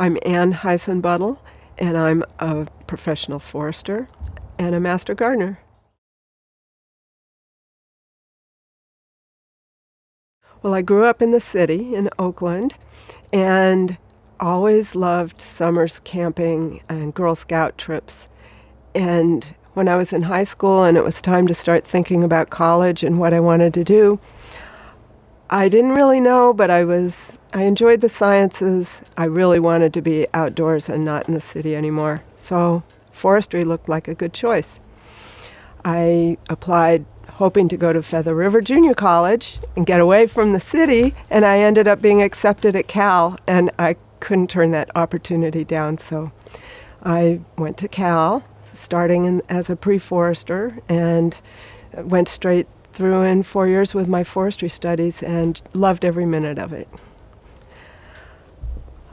I'm Ann Heissenbuttel, and I'm a professional forester and a master gardener. Well, I grew up in the city in Oakland and always loved summers camping and Girl Scout trips. And when I was in high school and it was time to start thinking about college and what I wanted to do, I didn't really know, but I enjoyed the sciences. I really wanted to be outdoors and not in the city anymore. So forestry looked like a good choice. I applied hoping to go to Feather River Junior College and get away from the city, and I ended up being accepted at Cal, and I couldn't turn that opportunity down. So I went to Cal, starting as a pre-forester, and went straight through in 4 years with my forestry studies and loved every minute of it.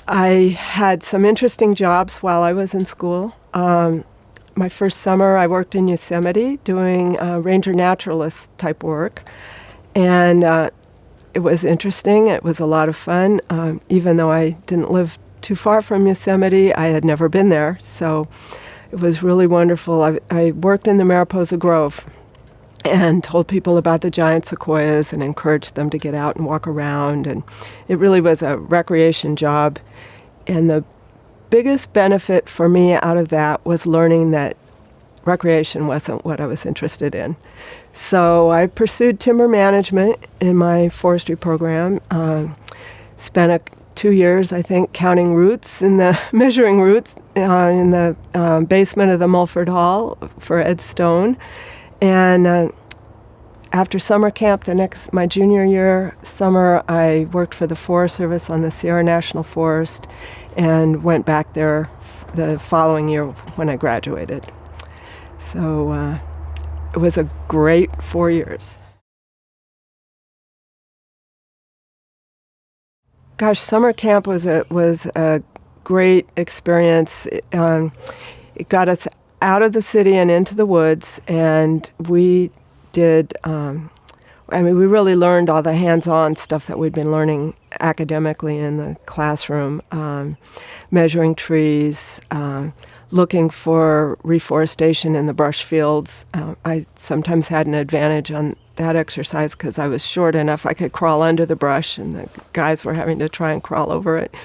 I had some interesting jobs while I was in school. My first summer I worked in Yosemite doing ranger naturalist type work, and it was interesting. It was a lot of fun. Even though I didn't live too far from Yosemite, I had never been there, so it was really wonderful. I worked in the Mariposa Grove and told people about the giant sequoias and encouraged them to get out and walk around. And it really was a recreation job. And the biggest benefit for me out of that was learning that recreation wasn't what I was interested in. So I pursued timber management in my forestry program. Spent 2 years, I think, counting roots measuring roots in the basement of the Mulford Hall for Ed Stone. And after summer camp, my junior year summer, I worked for the Forest Service on the Sierra National Forest and went back there the following year when I graduated. So it was a great 4 years. Gosh, summer camp was a great experience. It got us out of the city and into the woods, and we did, we really learned all the hands-on stuff that we'd been learning academically in the classroom, measuring trees, looking for reforestation in the brush fields. I sometimes had an advantage on that exercise because I was short enough I could crawl under the brush, and the guys were having to try and crawl over it.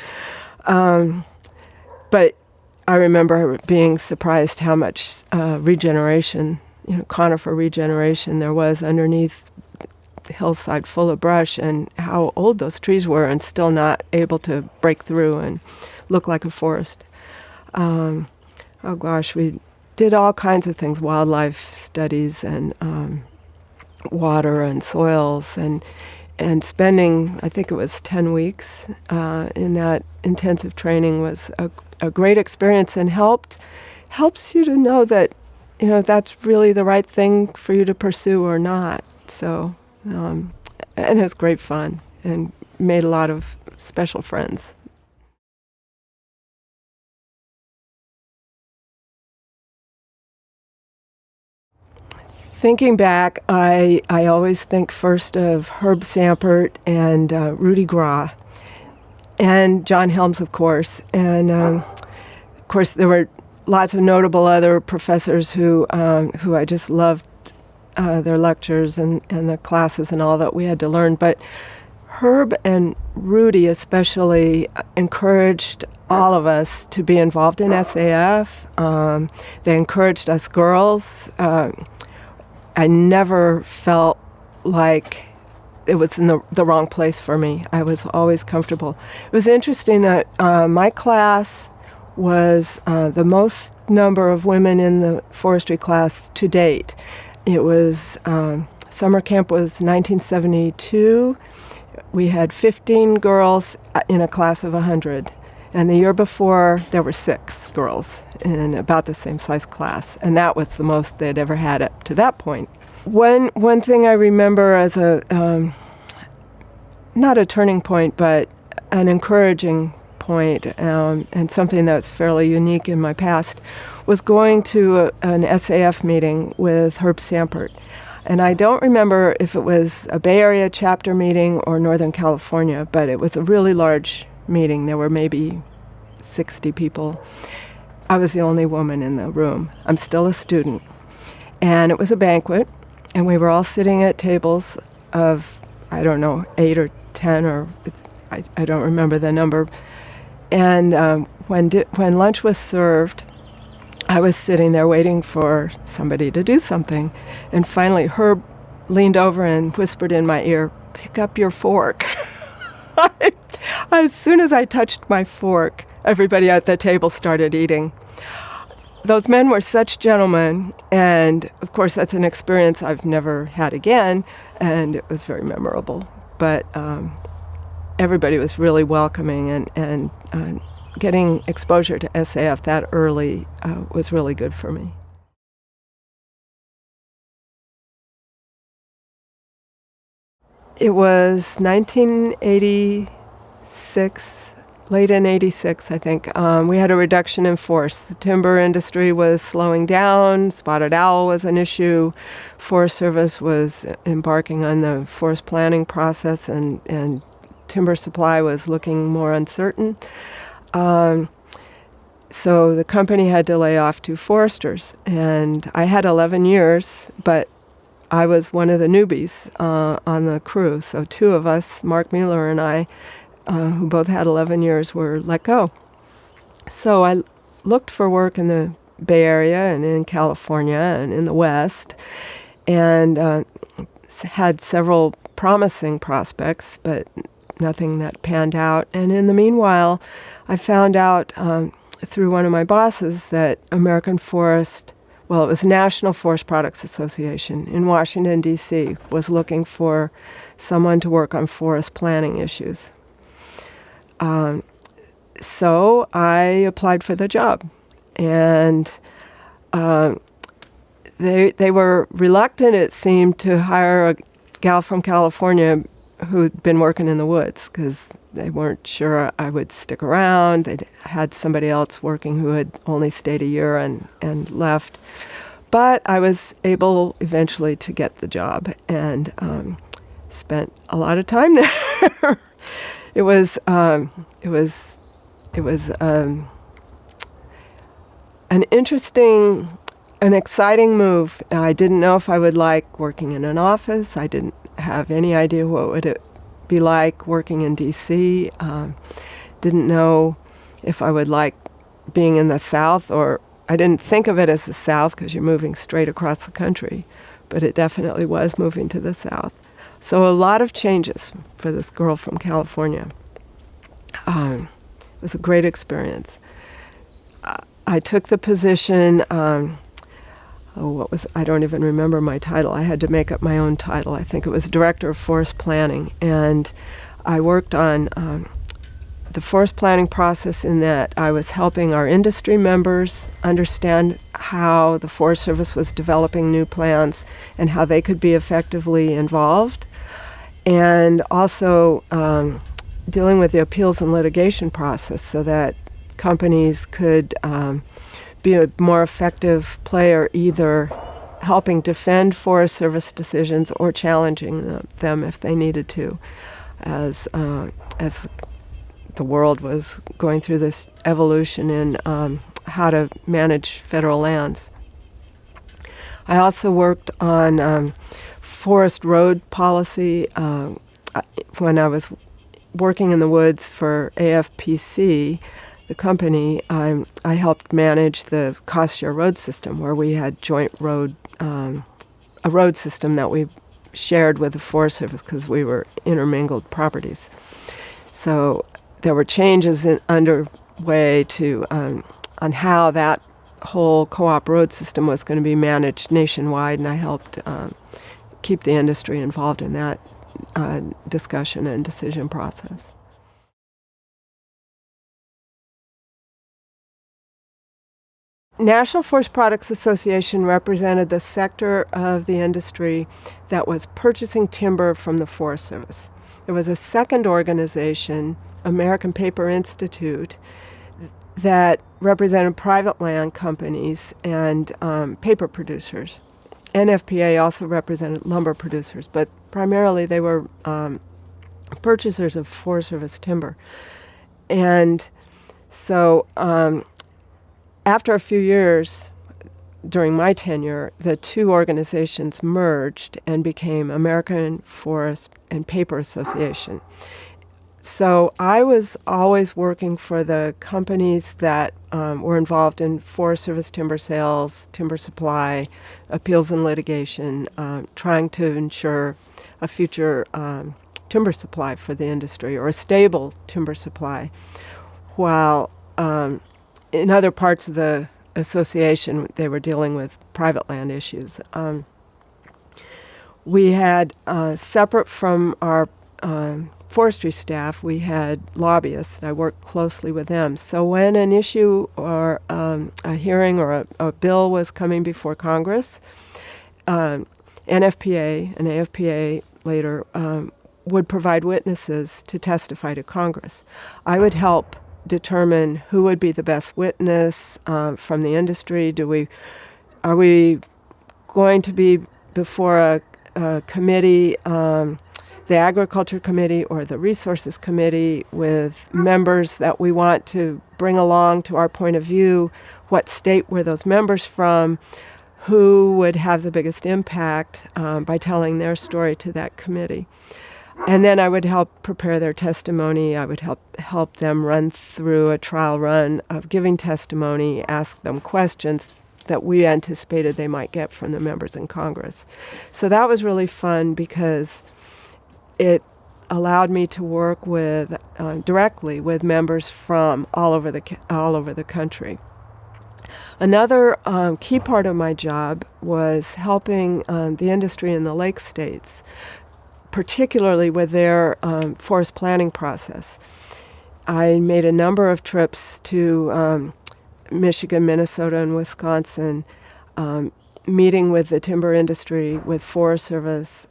But I remember being surprised how much regeneration, conifer regeneration there was underneath the hillside full of brush, and how old those trees were and still not able to break through and look like a forest. Oh gosh, we did all kinds of things, wildlife studies and water and soils, and spending, I think it was 10 weeks in that intensive training was a great experience, and helps you to know that, that's really the right thing for you to pursue or not. So, and it was great fun and made a lot of special friends. Thinking back, I always think first of Herb Sampert and Rudy Gra, and John Helms, of course. And of course, there were lots of notable other professors who I just loved their lectures and the classes and all that we had to learn. But Herb and Rudy especially encouraged all of us to be involved in SAF. They encouraged us girls. I never felt like it was in the wrong place for me. I was always comfortable. It was interesting that my class was the most number of women in the forestry class to date. It was, summer camp was 1972. We had 15 girls in a class of 100. And the year before, there were 6 girls in about the same size class. And that was the most they'd ever had up to that point. One thing I remember as not a turning point, but an encouraging point, and something that's fairly unique in my past, was going to an SAF meeting with Herb Sampert. And I don't remember if it was a Bay Area chapter meeting or Northern California, but it was a really large meeting. There were maybe 60 people. I was the only woman in the room. I'm still a student. And it was a banquet, and we were all sitting at tables of, I don't know, 8 or 10, or I don't remember the number. And when lunch was served, I was sitting there waiting for somebody to do something. And finally, Herb leaned over and whispered in my ear, "Pick up your fork." As soon as I touched my fork, everybody at the table started eating. Those men were such gentlemen, and of course that's an experience I've never had again, and it was very memorable. But everybody was really welcoming, and getting exposure to SAF that early was really good for me. It was 1986, late in 86, I think. We had a reduction in force. The timber industry was slowing down. Spotted owl was an issue. Forest Service was embarking on the forest planning process, and timber supply was looking more uncertain. So the company had to lay off 2 foresters. And I had 11 years, but I was one of the newbies on the crew. So 2 of us, Mark Mueller and I, who both had 11 years, were let go. So I looked for work in the Bay Area and in California and in the West, and had several promising prospects, but nothing that panned out. And in the meanwhile, I found out through one of my bosses that American Forest, well, it was National Forest Products Association in Washington, D.C., was looking for someone to work on forest planning issues. So I applied for the job, and they were reluctant, it seemed, to hire a gal from California who'd been working in the woods, because they weren't sure I would stick around. They'd had somebody else working who had only stayed a year and left. But I was able eventually to get the job, and spent a lot of time there. It was an interesting, an exciting move. I didn't know if I would like working in an office. I didn't have any idea what would it be like working in D.C. Didn't know if I would like being in the South, or I didn't think of it as the South because you're moving straight across the country, but it definitely was moving to the South. So a lot of changes for this girl from California. It was a great experience. I took the position, I don't even remember my title. I had to make up my own title. I think it was Director of Forest Planning. And I worked on the forest planning process in that I was helping our industry members understand how the Forest Service was developing new plans and how they could be effectively involved. And also dealing with the appeals and litigation process so that companies could be a more effective player, either helping defend Forest Service decisions or challenging them if they needed to, as the world was going through this evolution in how to manage federal lands. I also worked on forest road policy when I was working in the woods for AFPC, the company. I helped manage the cost share road system, where we had joint road, a road system that we shared with the Forest Service because we were intermingled properties. So there were changes underway to on how that whole co-op road system was going to be managed nationwide, and I helped keep the industry involved in that discussion and decision process. National Forest Products Association represented the sector of the industry that was purchasing timber from the Forest Service. There was a second organization, American Paper Institute, that represented private land companies and paper producers. NFPA also represented lumber producers, but primarily they were purchasers of Forest Service timber. And so after a few years, during my tenure, the two organizations merged and became American Forest and Paper Association. So I was always working for the companies that were involved in Forest Service timber sales, timber supply, appeals and litigation, trying to ensure a future timber supply for the industry, or a stable timber supply, while in other parts of the association they were dealing with private land issues. We had, separate from our forestry staff, we had lobbyists, and I worked closely with them. So when an issue or a hearing or a bill was coming before Congress, NFPA and AFPA later would provide witnesses to testify to Congress. I would help determine who would be the best witness from the industry. Are we going to be before a committee, the Agriculture Committee or the Resources Committee, with members that we want to bring along to our point of view? What state were those members from? Who would have the biggest impact by telling their story to that committee? And then I would help prepare their testimony. I would help them run through a trial run of giving testimony, ask them questions that we anticipated they might get from the members in Congress. So that was really fun because it allowed me to work with directly with members from all over the country. Another key part of my job was helping the industry in the lake states, particularly with their forest planning process. I made a number of trips to Michigan, Minnesota, and Wisconsin, meeting with the timber industry, with Forest Service,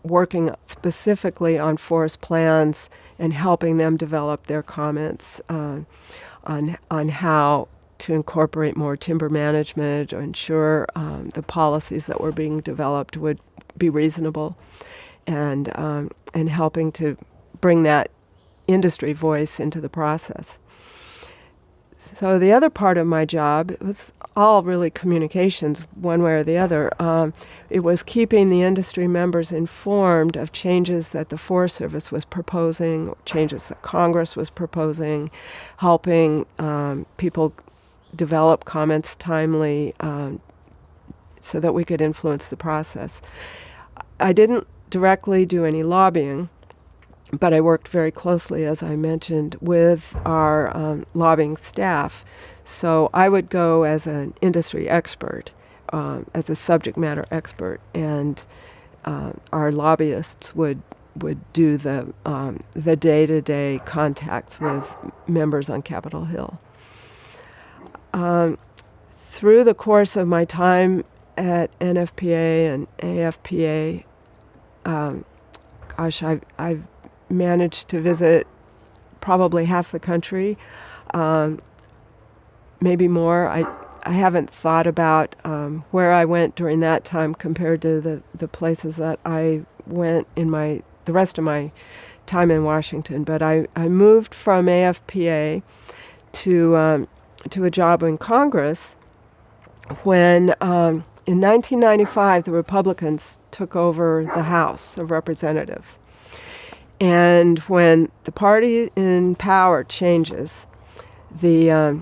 working specifically on forest plans and helping them develop their comments on how to incorporate more timber management or ensure the policies that were being developed would be reasonable, and helping to bring that industry voice into the process. So the other part of my job, it was all really communications, one way or the other. It was keeping the industry members informed of changes that the Forest Service was proposing, changes that Congress was proposing, helping people develop comments timely so that we could influence the process. I didn't directly do any lobbying, but I worked very closely, as I mentioned, with our lobbying staff. So I would go as an industry expert, as a subject matter expert, and our lobbyists would do the day-to-day contacts with members on Capitol Hill. Through the course of my time at NFPA and AFPA, I've managed to visit probably half the country, maybe more. I haven't thought about where I went during that time compared to the places that I went in the rest of my time in Washington. But I moved from AFPA to a job in Congress when in 1995 the Republicans took over the House of Representatives. And when the party in power changes, a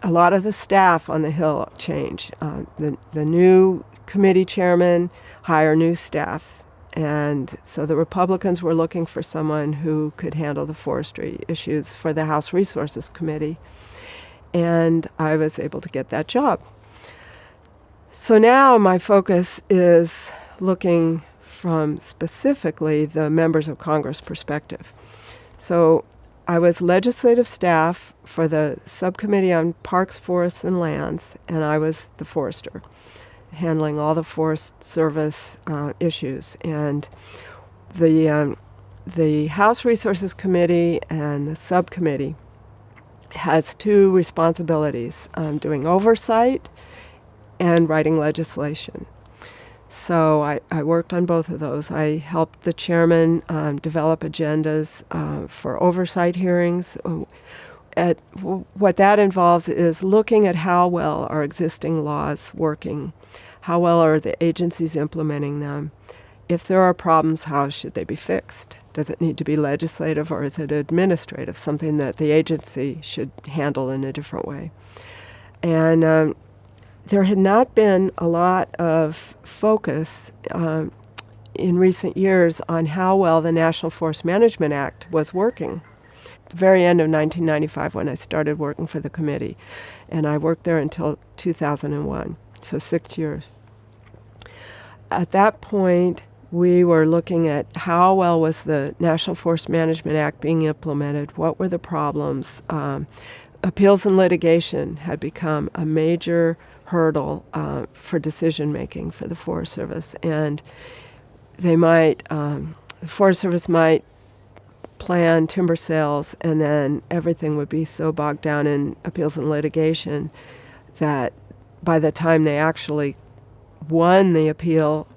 lot of the staff on the Hill change. The new committee chairman hire new staff. And so the Republicans were looking for someone who could handle the forestry issues for the House Resources Committee. And I was able to get that job. So now my focus is looking from specifically the members of Congress perspective. So I was legislative staff for the Subcommittee on Parks, Forests, and Lands, and I was the forester, handling all the Forest Service issues. And the House Resources Committee and the subcommittee has two responsibilities, doing oversight and writing legislation. So I worked on both of those. I helped the chairman develop agendas for oversight hearings. What that involves is looking at how well are existing laws working, how well are the agencies implementing them. If there are problems, how should they be fixed? Does it need to be legislative or is it administrative, something that the agency should handle in a different way? And there had not been a lot of focus in recent years on how well the National Forest Management Act was working. At the very end of 1995 when I started working for the committee, and I worked there until 2001, so 6 years. At that point, we were looking at how well was the National Forest Management Act being implemented, what were the problems. Appeals and litigation had become a major hurdle for decision making for the Forest Service, and the Forest Service might plan timber sales, and then everything would be so bogged down in appeals and litigation that by the time they actually won the appeal,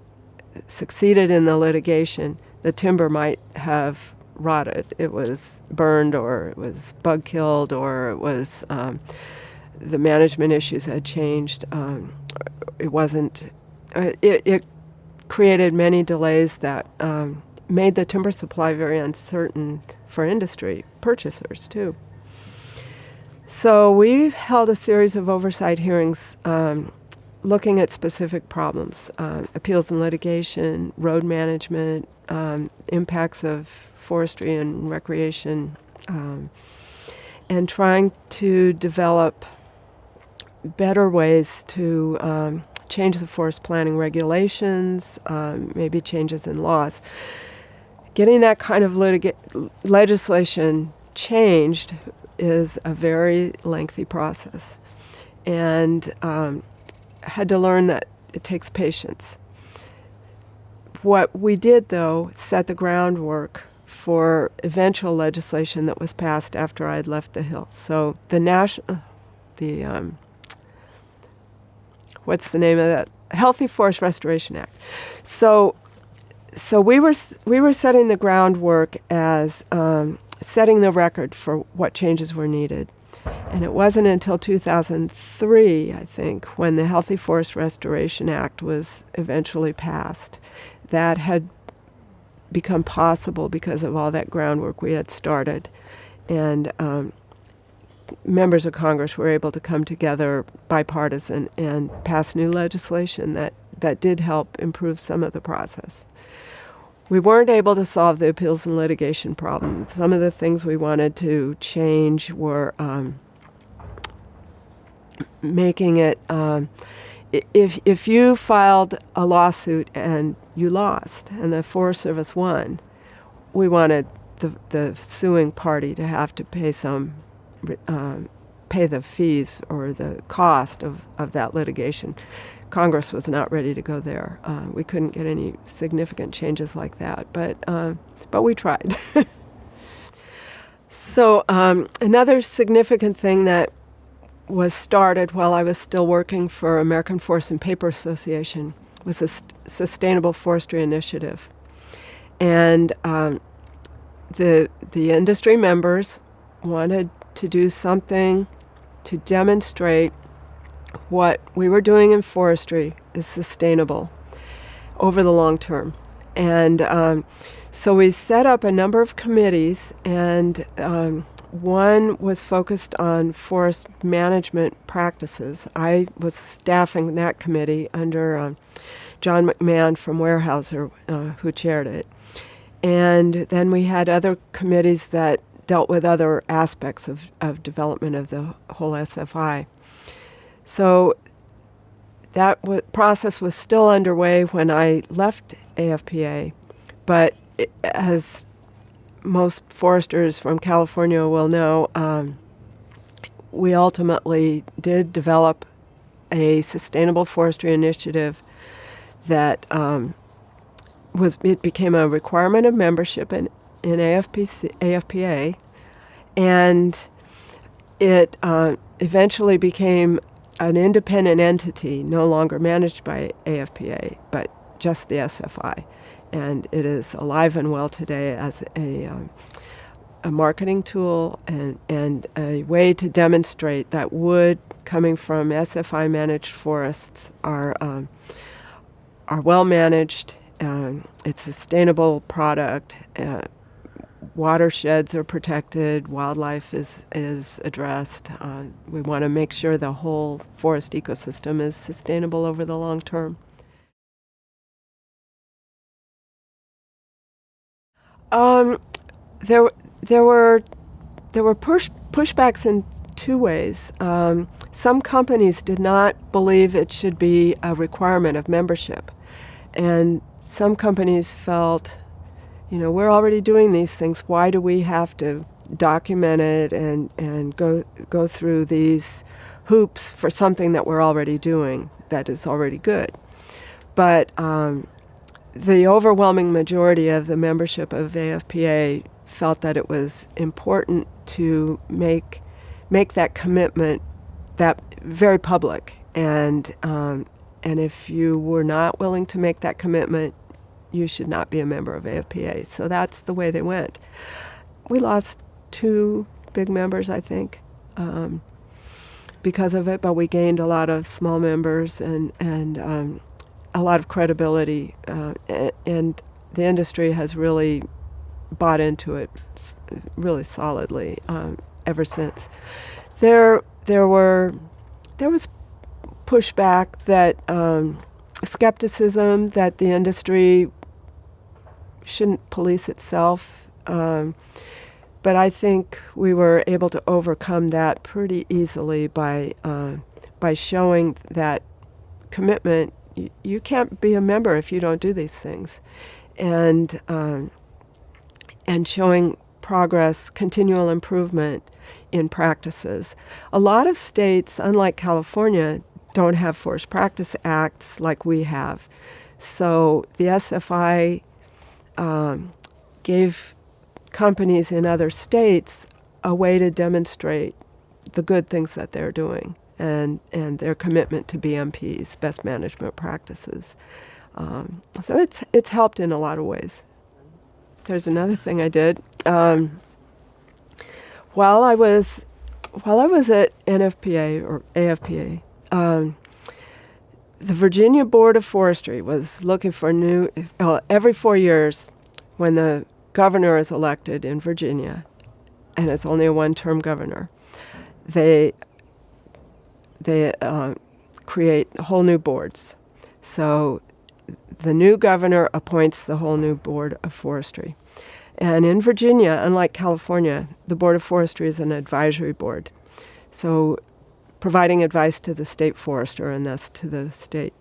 succeeded in the litigation, the timber might have rotted. It was burned, or it was bug killed, or it was the management issues had changed. It wasn't. It created many delays that made the timber supply very uncertain for industry purchasers too. So we held a series of oversight hearings looking at specific problems, appeals and litigation, road management, impacts of forestry and recreation, and trying to develop better ways to change the forest planning regulations, maybe changes in laws. Getting that kind of legislation changed is a very lengthy process, and had to learn that it takes patience. What we did, though, set the groundwork for eventual legislation that was passed after I had left the Hill. So what's the name of that? Healthy Forest Restoration Act. So we were setting the groundwork as setting the record for what changes were needed. And it wasn't until 2003, I think, when the Healthy Forest Restoration Act was eventually passed, that had become possible because of all that groundwork we had started. And members of Congress were able to come together bipartisan and pass new legislation that did help improve some of the process. We weren't able to solve the appeals and litigation problem. Some of the things we wanted to change were making it, if you filed a lawsuit and you lost and the Forest Service won, we wanted the suing party to have to pay pay the fees or the cost of that litigation. Congress was not ready to go there. We couldn't get any significant changes like that, but we tried. So another significant thing that was started while I was still working for American Forest and Paper Association was a Sustainable Forestry Initiative. And the industry members wanted to do something to demonstrate what we were doing in forestry is sustainable over the long term. And so we set up a number of committees, and one was focused on forest management practices. I was staffing that committee under John McMahon from Weyerhaeuser, who chaired it. And then we had other committees that dealt with other aspects of development of the whole SFI. So that process was still underway when I left AFPA, but as most foresters from California will know, we ultimately did develop a sustainable forestry initiative that it became a requirement of membership in AFPA, and it eventually became an independent entity, no longer managed by AFPA, but just the SFI. And it is alive and well today as a marketing tool and a way to demonstrate that wood coming from SFI managed forests are well managed. It's a sustainable product. Watersheds are protected. Wildlife is addressed. We want to make sure the whole forest ecosystem is sustainable over the long term. There were pushbacks in two ways. Some companies did not believe it should be a requirement of membership, and some companies felt, we're already doing these things. Why do we have to document it and go through these hoops for something that we're already doing that is already good? But the overwhelming majority of the membership of AFPA felt that it was important to make that commitment that very public. And if you were not willing to make that commitment, you should not be a member of AFPA. So that's the way they went. We lost 2 big members, I think, because of it, but we gained a lot of small members and a lot of credibility, and the industry has really bought into it really solidly ever since. There was pushback, that skepticism that the industry shouldn't police itself, but I think we were able to overcome that pretty easily by showing that commitment. You can't be a member if you don't do these things, and showing progress, continual improvement in practices. A lot of states, unlike California, don't have forest practice acts like we have. So the SFI gave companies in other states a way to demonstrate the good things that they're doing and their commitment to BMPs, best management practices. So it's helped in a lot of ways. There's another thing I did. While I was at NFPA or AFPA, the Virginia Board of Forestry was looking for every 4 years when the governor is elected in Virginia, and it's only a one-term governor, they create whole new boards. So the new governor appoints the whole new board of forestry. And in Virginia, unlike California, the Board of Forestry is an advisory board. So providing advice to the state forester and thus to the state.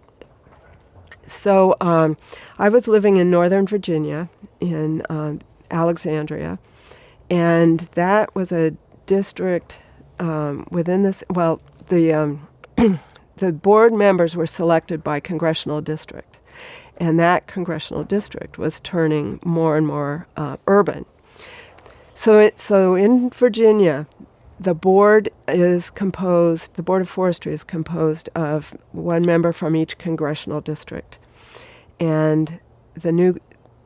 So I was living in Northern Virginia in Alexandria, and that was a district within this, well, the board members were selected by congressional district. And that congressional district was turning more and more urban. So in Virginia, the board of forestry is composed of one member from each congressional district. And the new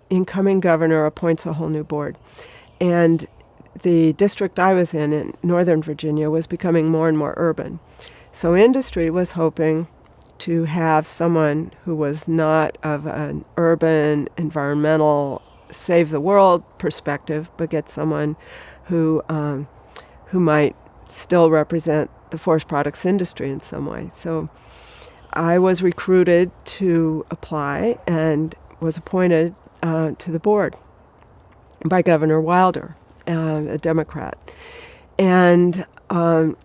incoming governor appoints a whole new board. And the district I was in Northern Virginia, was becoming more and more urban. So industry was hoping to have someone who was not of an urban, environmental, save the world perspective, but get someone who might still represent the forest products industry in some way. So I was recruited to apply and was appointed to the board by Governor Wilder, a Democrat. And that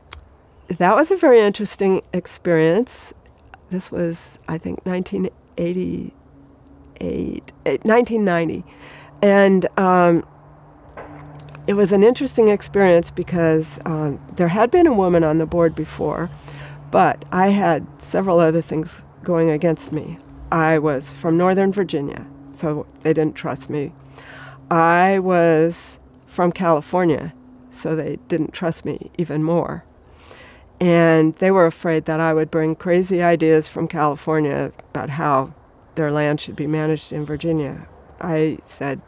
was a very interesting experience. This was, I think, 1990. And it was an interesting experience because there had been a woman on the board before, but I had several other things going against me. I was from Northern Virginia, so they didn't trust me. I was from California, so they didn't trust me even more. And they were afraid that I would bring crazy ideas from California about how their land should be managed in Virginia. I said,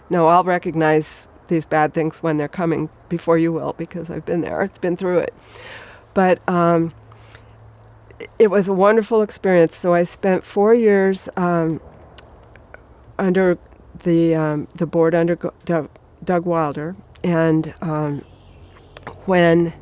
no, I'll recognize these bad things when they're coming before you will, because I've been there. It's been through it. But it was a wonderful experience. So I spent 4 years under the board under Doug Wilder, and when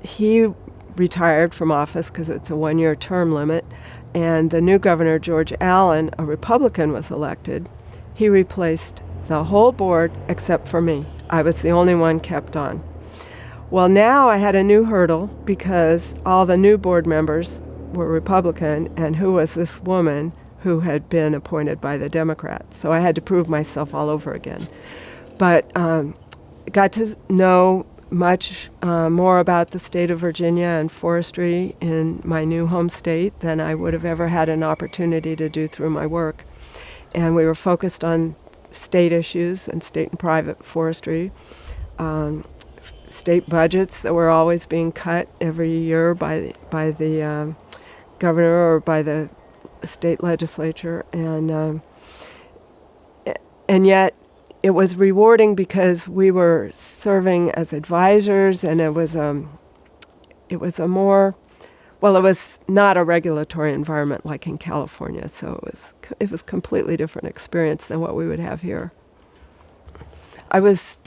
he retired from office, because it's a 1-year term limit, and the new governor, George Allen, a Republican, was elected, he replaced the whole board except for me. I was the only one kept on. Well, now I had a new hurdle because all the new board members were Republican, and who was this woman who had been appointed by the Democrats? So I had to prove myself all over again. But got to know much more about the state of Virginia and forestry in my new home state than I would have ever had an opportunity to do through my work. And we were focused on state issues and state and private forestry, state budgets that were always being cut every year by the governor or by the state legislature, and yet it was rewarding because we were serving as advisors, and it was not a regulatory environment like in California, so it was completely different experience than what we would have here. I was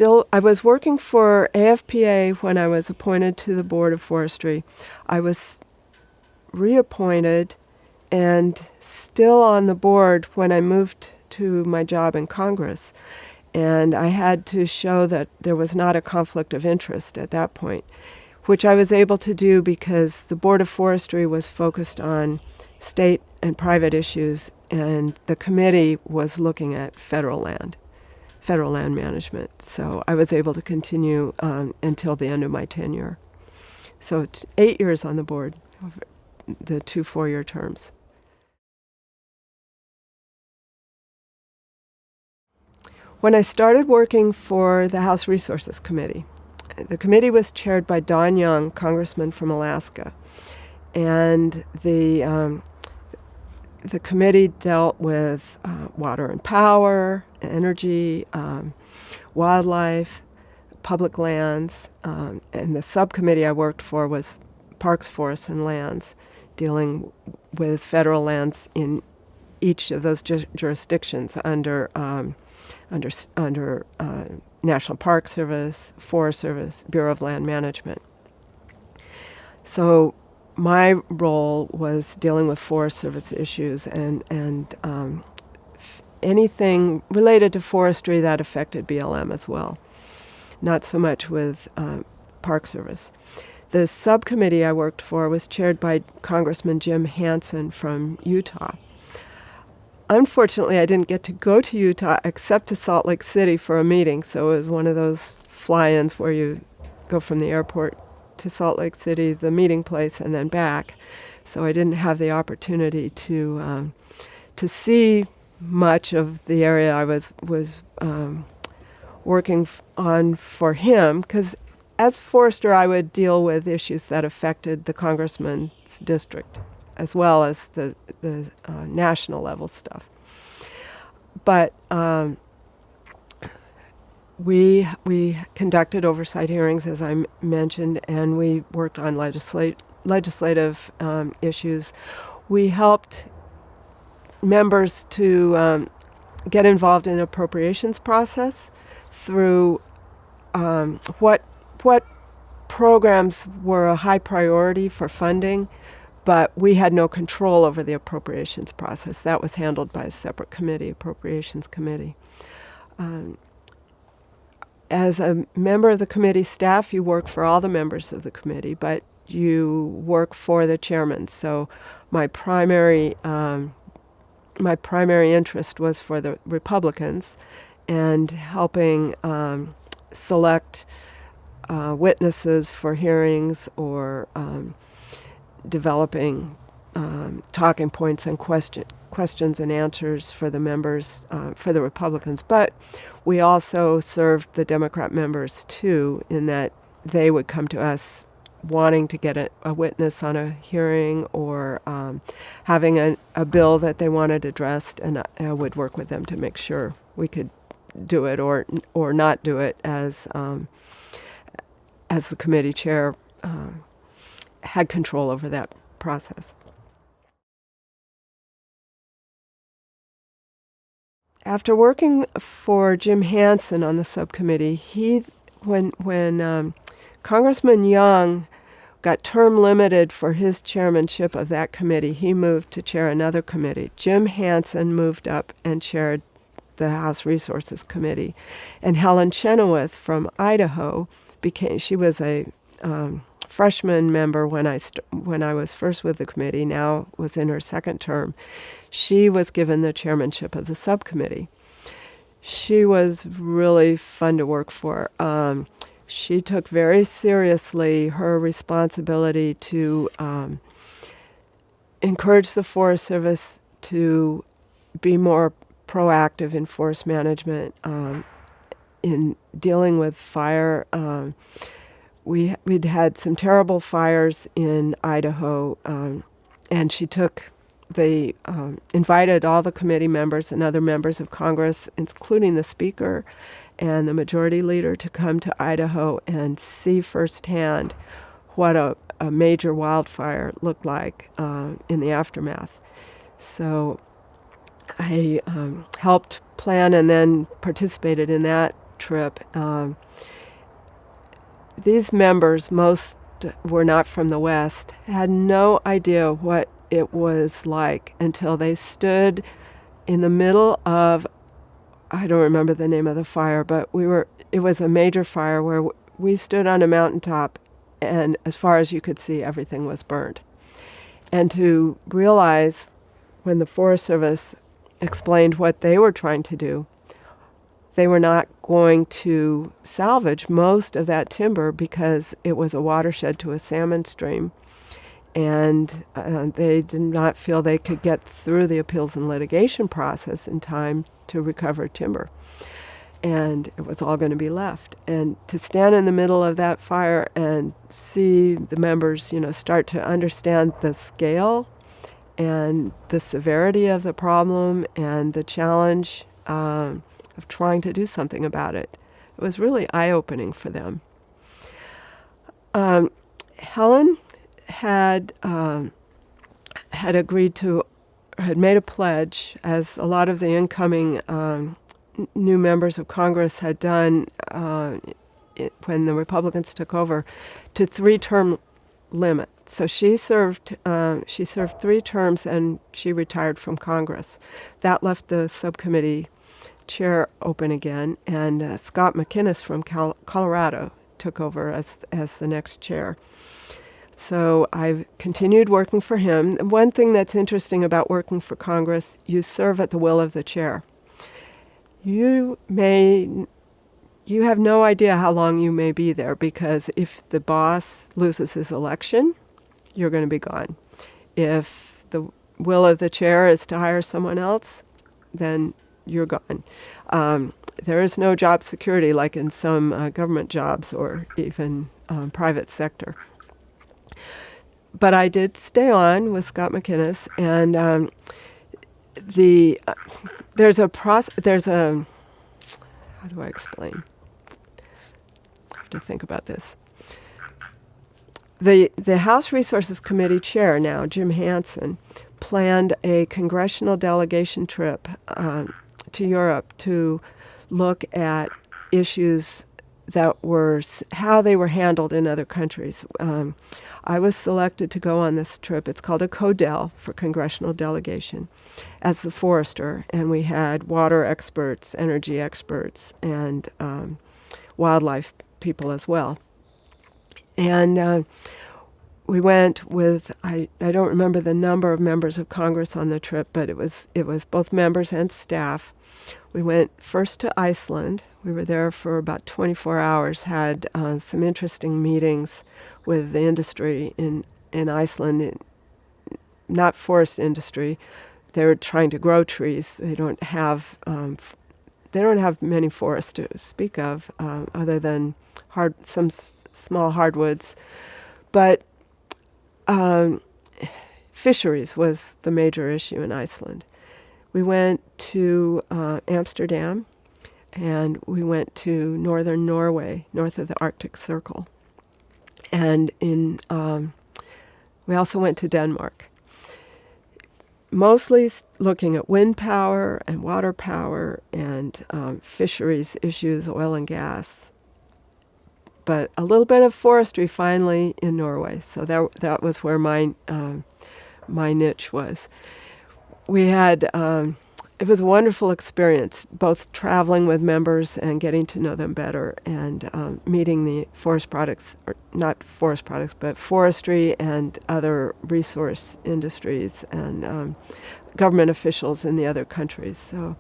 working for AFPA when I was appointed to the Board of Forestry. I was reappointed and still on the board when I moved to my job in Congress. And I had to show that there was not a conflict of interest at that point, which I was able to do because the Board of Forestry was focused on state and private issues, and the committee was looking at federal land management. So I was able to continue until the end of my tenure. So 8 years on the board, the 2 4-year terms. When I started working for the House Resources Committee, the committee was chaired by Don Young, congressman from Alaska, and the committee dealt with water and power, energy, wildlife, public lands, and the subcommittee I worked for was Parks, Forests, and Lands, dealing with federal lands in each of those jurisdictions under National Park Service, Forest Service, Bureau of Land Management. So my role was dealing with Forest Service issues and anything related to forestry that affected BLM as well, not so much with Park Service. The subcommittee I worked for was chaired by Congressman Jim Hansen from Utah. Unfortunately, I didn't get to go to Utah except to Salt Lake City for a meeting, so it was one of those fly-ins where you go from the airport to Salt Lake City, the meeting place, and then back. So I didn't have the opportunity to see much of the area I was working on for him, because as forester, I would deal with issues that affected the congressman's district, as well as the national level stuff. But we conducted oversight hearings, as I mentioned, and we worked on legislative issues. We helped members to get involved in the appropriations process through what programs were a high priority for funding, but we had no control over the appropriations process. That was handled by a separate committee, appropriations committee. As a member of the committee staff, you work for all the members of the committee, but you work for the chairman. So my primary interest was for the Republicans and helping select witnesses for hearings or developing talking points and questions and answers for the members, for the Republicans. But we also served the Democrat members too, in that they would come to us wanting to get a witness on a hearing or having a bill that they wanted addressed, and I would work with them to make sure we could do it or not do it as the committee chair had control over that process. After working for Jim Hansen on the subcommittee, when Congressman Young got term limited for his chairmanship of that committee, he moved to chair another committee. Jim Hansen moved up and chaired the House Resources Committee. And Helen Chenoweth from Idaho she was a freshman member when I was first with the committee, now was in her second term. She was given the chairmanship of the subcommittee. She was really fun to work for. She took very seriously her responsibility to encourage the Forest Service to be more proactive in forest management, in dealing with fire. We'd had some terrible fires in Idaho, and she invited all the committee members and other members of Congress, including the Speaker and the Majority Leader, to come to Idaho and see firsthand what a major wildfire looked like in the aftermath. So I helped plan and then participated in that trip. These members, most were not from the West, had no idea what it was like until they stood in the middle of, I don't remember the name of the fire, but it was a major fire where we stood on a mountaintop, and as far as you could see, everything was burned. And to realize when the Forest Service explained what they were trying to do, they were not going to salvage most of that timber because it was a watershed to a salmon stream, and they did not feel they could get through the appeals and litigation process in time to recover timber. And it was all going to be left. And to stand in the middle of that fire and see the members, start to understand the scale and the severity of the problem and the challenge of trying to do something about it, it was really eye-opening for them. Helen had made a pledge, as a lot of the incoming new members of Congress had done when the Republicans took over, to 3-term limit. So she served 3 terms and she retired from Congress. That left the subcommittee chair open again, and Scott McInnes from Colorado took over as the next chair. So I've continued working for him. One thing that's interesting about working for Congress, you serve at the will of the chair. You have no idea how long you may be there, because if the boss loses his election, you're going to be gone. If the will of the chair is to hire someone else, then you're gone. There is no job security like in some government jobs or even private sector. But I did stay on with Scott McInnes, and there's a how do I explain? I have to think about this. The House Resources Committee chair now, Jim Hansen, planned a congressional delegation trip to Europe to look at issues that were how they were handled in other countries. I was selected to go on this trip. It's called a CODEL, for Congressional Delegation, as the forester, and we had water experts, energy experts, and wildlife people as well. And we went with, I don't remember the number of members of Congress on the trip, but it was both members and staff. We went first to Iceland. We were there for about 24 hours, had some interesting meetings with the industry in Iceland, not forest industry. They were trying to grow trees. They don't have many forests to speak of, other than some small hardwoods. But fisheries was the major issue in Iceland. We went to Amsterdam, and we went to northern Norway, north of the Arctic Circle. And we also went to Denmark, mostly looking at wind power and water power and fisheries issues, oil and gas, but a little bit of forestry finally in Norway. So that was where my niche was. We had it was a wonderful experience, both traveling with members and getting to know them better, and meeting the forest products, or not forest products, but forestry and other resource industries and government officials in the other countries. So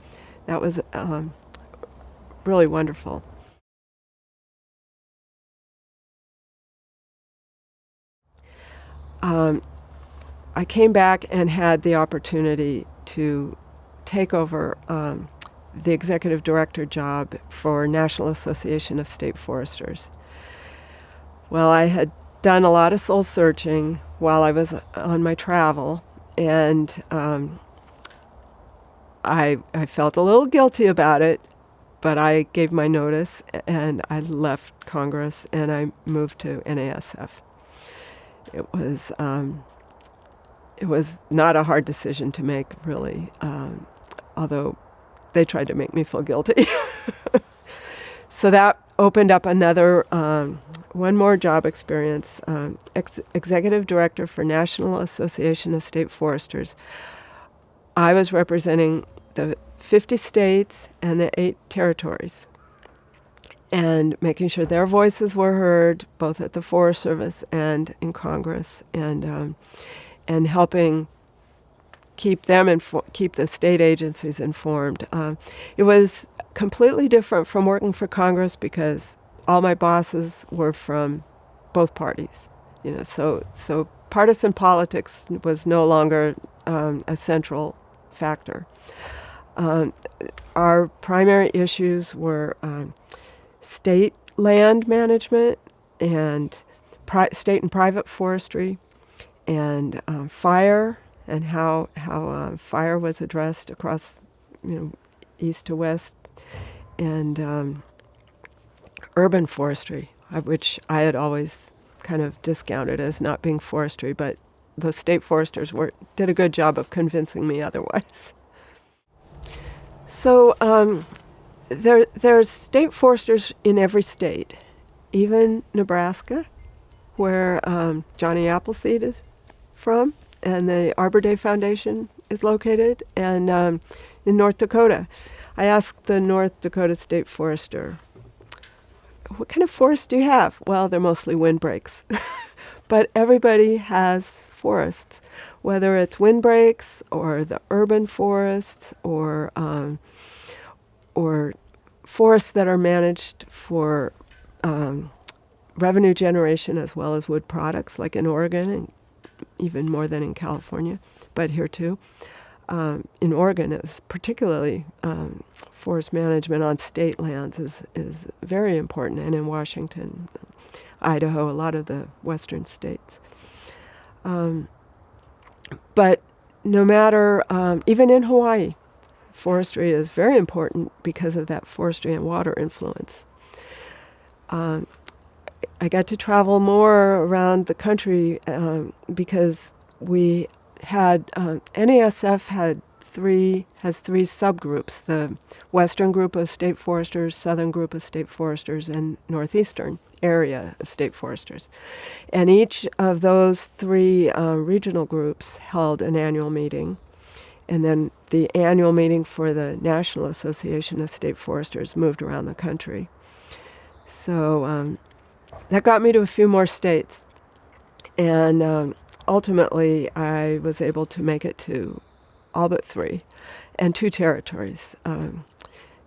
that was really wonderful. I came back and had the opportunity to take over the executive director job for National Association of State Foresters. Well, I had done a lot of soul searching while I was on my travel, and I felt a little guilty about it, but I gave my notice and I left Congress and I moved to NASF. It was not a hard decision to make, really, although they tried to make me feel guilty. So that opened up another, one more job experience, executive director for National Association of State Foresters. I was representing the 50 states and the 8 territories, and making sure their voices were heard, both at the Forest Service and in Congress, and helping keep them keep the state agencies informed. It was completely different from working for Congress because all my bosses were from both parties. So partisan politics was no longer a central factor. Our primary issues were state land management and state and private forestry, and fire, and how fire was addressed across, east to west, and urban forestry, which I had always kind of discounted as not being forestry, but the state foresters did a good job of convincing me otherwise. So there's state foresters in every state, even Nebraska, where Johnny Appleseed is from, and the Arbor Day Foundation is located, and in North Dakota. I asked the North Dakota State Forester, what kind of forests do you have? Well, they're mostly windbreaks. But everybody has forests, whether it's windbreaks or the urban forests or forests that are managed for revenue generation as well as wood products, like in Oregon, and even more than in California, but here too. In Oregon, it's particularly forest management on state lands is very important, and in Washington, Idaho, a lot of the western states. But no matter, even in Hawaii, forestry is very important because of that forestry and water influence. I got to travel more around the country because we had, NASF has three subgroups: the Western Group of State Foresters, Southern Group of State Foresters, and Northeastern area of State Foresters. And each of those 3 regional groups held an annual meeting. And then the annual meeting for the National Association of State Foresters moved around the country. So that got me to a few more states. And ultimately, I was able to make it to all but 3, and 2 territories,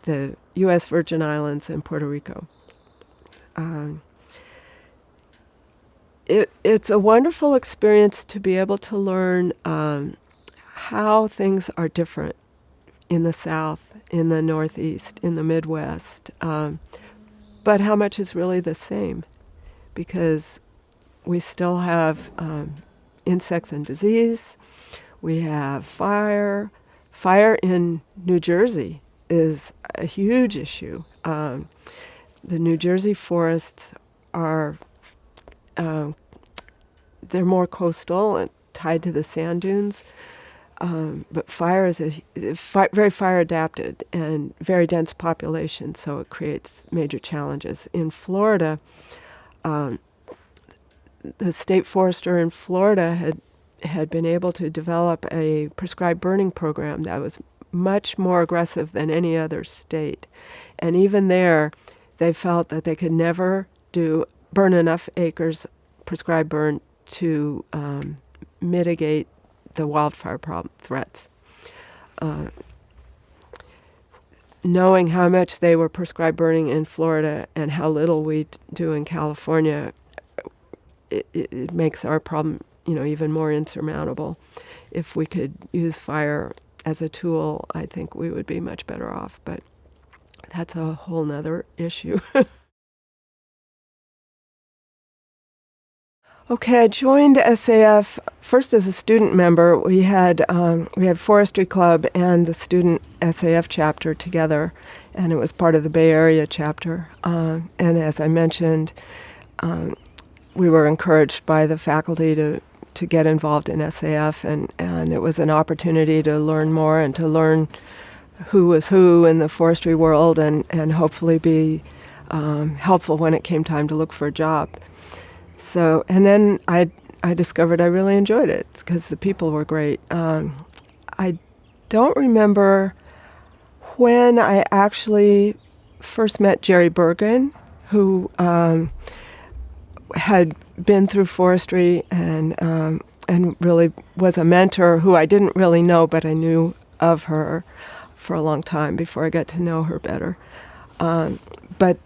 the U.S. Virgin Islands and Puerto Rico. It's a wonderful experience to be able to learn how things are different in the South, in the Northeast, in the Midwest, but how much is really the same, because we still have insects and disease. We have fire. Fire in New Jersey is a huge issue. The New Jersey forests are, they're more coastal and tied to the sand dunes. But fire is very fire adapted and very dense population, so it creates major challenges. In Florida, the state forester in Florida had been able to develop a prescribed burning program that was much more aggressive than any other state. And even there, they felt that they could never burn enough acres prescribed burn to mitigate the wildfire problem threats. Knowing how much they were prescribed burning in Florida and how little we do in California, it makes our problem, even more insurmountable. If we could use fire as a tool, I think we would be much better off. But that's a whole nother issue. Okay, I joined SAF first as a student member. We had Forestry Club and the student SAF chapter together, and it was part of the Bay Area chapter. And as I mentioned, we were encouraged by the faculty to get involved in SAF, and it was an opportunity to learn more and to learn who was who in the forestry world, and hopefully be helpful when it came time to look for a job. So, and then I discovered I really enjoyed it because the people were great. I don't remember when I actually first met Jerry Bergen, who had been through forestry and really was a mentor who I didn't really know, but I knew of her for a long time before I got to know her better. But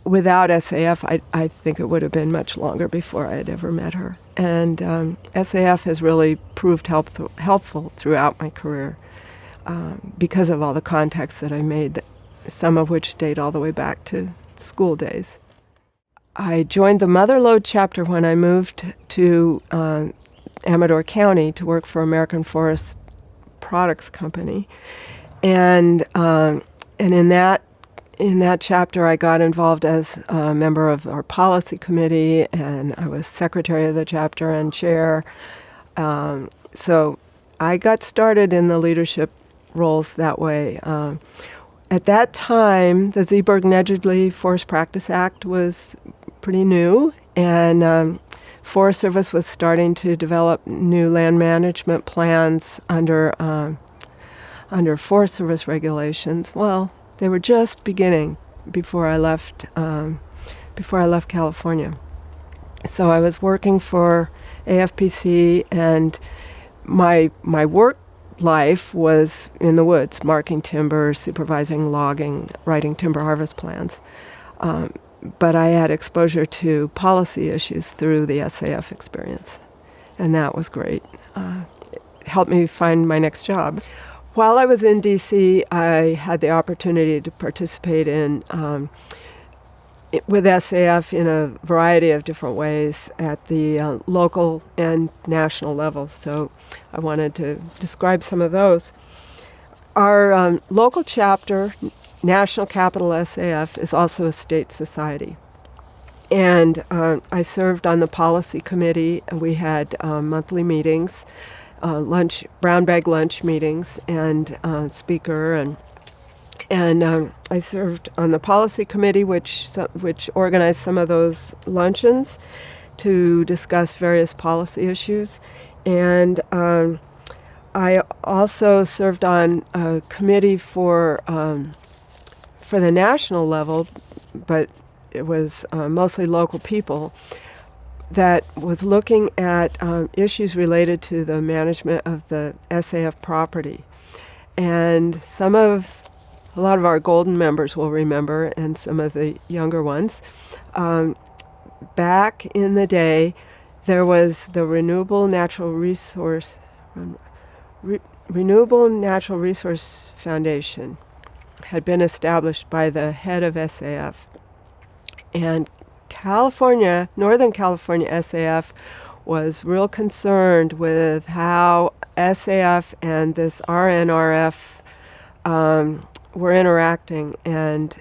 without SAF, I think it would have been much longer before I had ever met her. And SAF has really proved helpful throughout my career because of all the contacts that I made, some of which date all the way back to school days. I joined the Motherlode chapter when I moved to Amador County to work for American Forest Products Company. And in that chapter, I got involved as a member of our policy committee, and I was secretary of the chapter and chair. So I got started in the leadership roles that way. At that time, the Zeeberg-Nedgerly Forest Practice Act was pretty new, and Forest Service was starting to develop new land management plans under Forest Service regulations. Well, they were just beginning before I left California. So I was working for AFPC, and my work life was in the woods, marking timber, supervising logging, writing timber harvest plans. But I had exposure to policy issues through the SAF experience, and that was great. It helped me find my next job. While I was in D.C., I had the opportunity to participate with SAF in a variety of different ways at the local and national level. So I wanted to describe some of those. Our local chapter, National Capital SAF, is also a state society. And I served on the policy committee, and we had monthly meetings. Brown bag lunch meetings, and speaker, and I served on the policy committee, which organized some of those luncheons to discuss various policy issues, and I also served on a committee for the national level, but it was mostly local people, that was looking at issues related to the management of the SAF property. And a lot of our golden members will remember, and some of the younger ones, back in the day, there was the Renewable Natural Resource Foundation had been established by the head of SAF. And Northern California SAF was real concerned with how SAF and this RNRF were interacting, and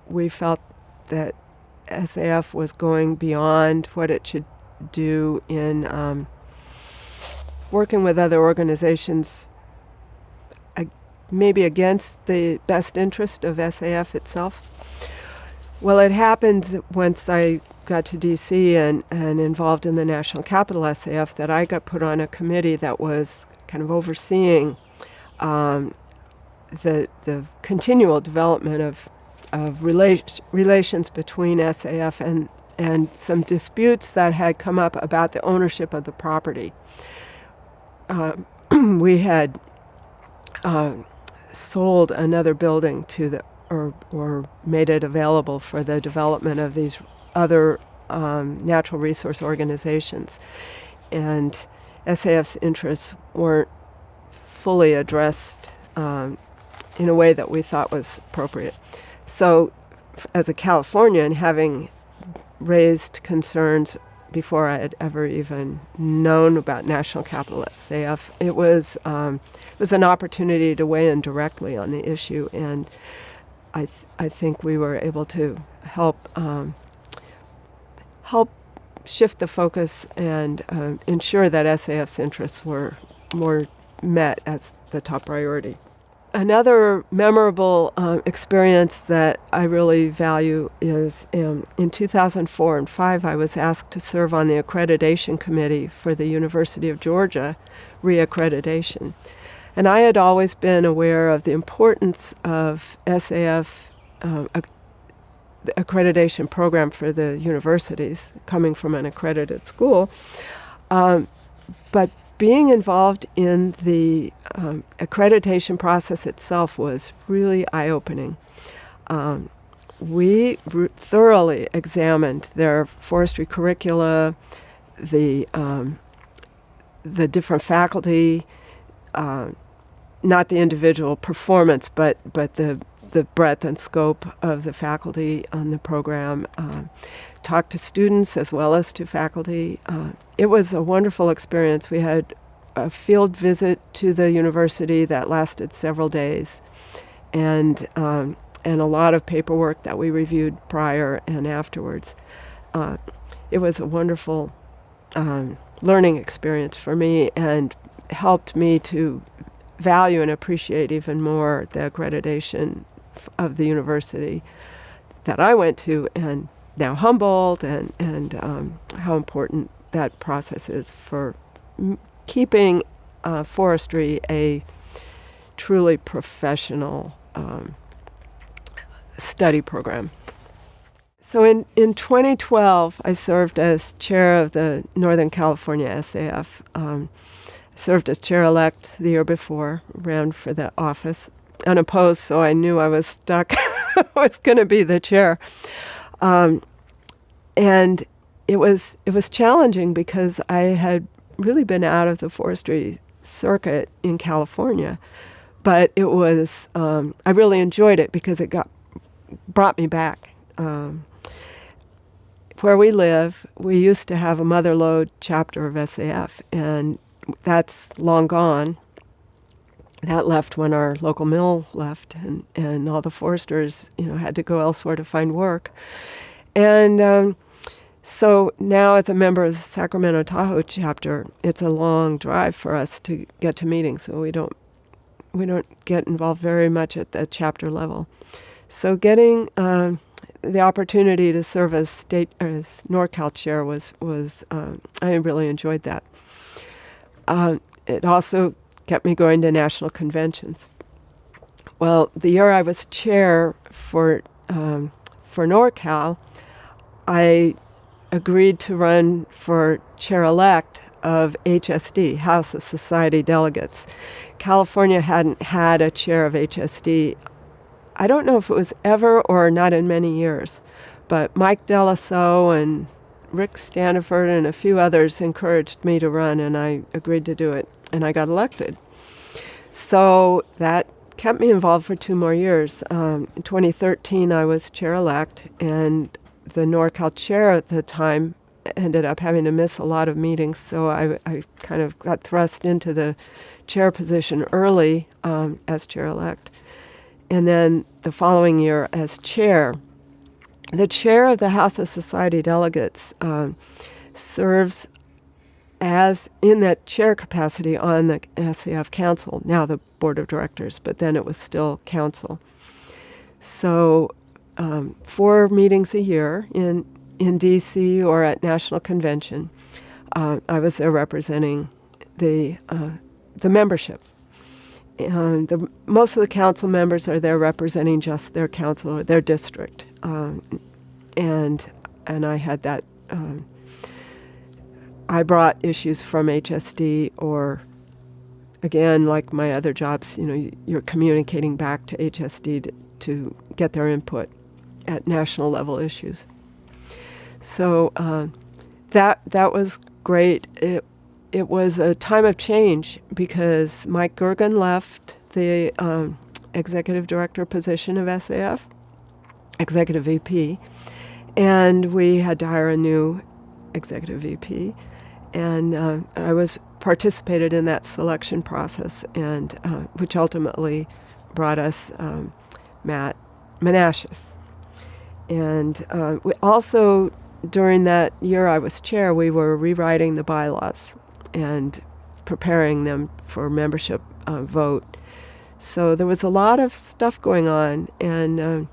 we felt that SAF was going beyond what it should do in working with other organizations, maybe against the best interest of SAF itself. Well, it happened that once I got to D.C. and involved in the National Capital SAF that I got put on a committee that was kind of overseeing the continual development of relations between SAF and some disputes that had come up about the ownership of the property. We had sold another building to or made it available for the development of these other natural resource organizations. And SAF's interests weren't fully addressed in a way that we thought was appropriate. So as a Californian, having raised concerns before I had ever even known about National Capital SAF, it was an opportunity to weigh in directly on the issue, and I think we were able to help shift the focus and ensure that SAF's interests were more met as the top priority. Another memorable experience that I really value is in 2004 and 2005, I was asked to serve on the accreditation committee for the University of Georgia reaccreditation. And I had always been aware of the importance of SAF the accreditation program for the universities, coming from an accredited school. But being involved in the accreditation process itself was really eye-opening. We thoroughly examined their forestry curricula, the different faculty, not the individual performance, but the breadth and scope of the faculty on the program, talked to students as well as to faculty. It was a wonderful experience. We had a field visit to the university that lasted several days, and a lot of paperwork that we reviewed prior and afterwards. It was a wonderful learning experience for me and helped me to value and appreciate even more the accreditation of the university that I went to, and now Humboldt, and how important that process is for keeping forestry a truly professional study program. So in 2012, I served as chair of the Northern California SAF. Served as chair-elect the year before, ran for the office, unopposed, so I knew I was stuck. I was going to be the chair. And it was challenging because I had really been out of the forestry circuit in California, but it was I really enjoyed it because it brought me back. Where we live, we used to have a mother lode chapter of SAF, and that's long gone. That left when our local mill left, and all the foresters, had to go elsewhere to find work. And so now, as a member of the Sacramento Tahoe chapter, it's a long drive for us to get to meetings, so we don't get involved very much at the chapter level. So getting the opportunity to serve as NorCal chair was I really enjoyed that. It also kept me going to national conventions. Well, the year I was chair for NorCal, I agreed to run for chair-elect of HSD, House of Society Delegates. California hadn't had a chair of HSD. I don't know if it was ever or not in many years, but Mike Delasso and Rick Standiford and a few others encouraged me to run, and I agreed to do it, and I got elected. So that kept me involved for 2 more years. In 2013, I was chair-elect, and the NorCal chair at the time ended up having to miss a lot of meetings, so I kind of got thrust into the chair position early as chair-elect. And then the following year as chair. The chair of the House of Society Delegates serves as in that chair capacity on the SAF Council, now the Board of Directors, but then it was still Council. So 4 meetings a year in D.C. or at National Convention, I was there representing the membership. And most of the council members are there representing just their council or their district. And I had that. I brought issues from HSD, or again, like my other jobs, you're communicating back to HSD to get their input at national level issues. So that was great. It was a time of change because Mike Gergen left the executive director position of SAF, executive VP, and we had to hire a new executive VP. And I participated in that selection process, and which ultimately brought us Matt Menashes. And we also, during that year I was chair, we were rewriting the bylaws and preparing them for membership vote. So there was a lot of stuff going on, and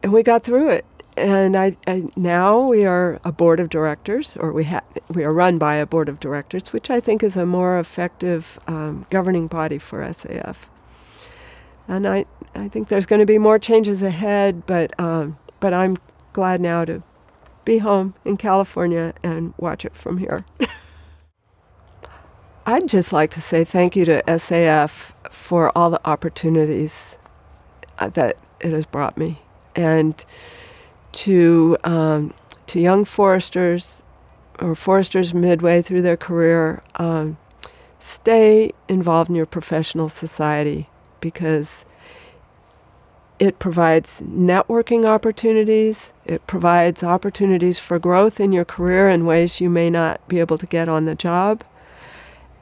we got through it. And I now we are a board of directors, or we are run by a board of directors, which I think is a more effective governing body for SAF. And I think there's going to be more changes ahead, but I'm glad now to be home in California and watch it from here. I'd just like to say thank you to SAF for all the opportunities that it has brought me, and to young foresters or foresters midway through their career, stay involved in your professional society, because it provides networking opportunities. It provides opportunities for growth in your career in ways you may not be able to get on the job.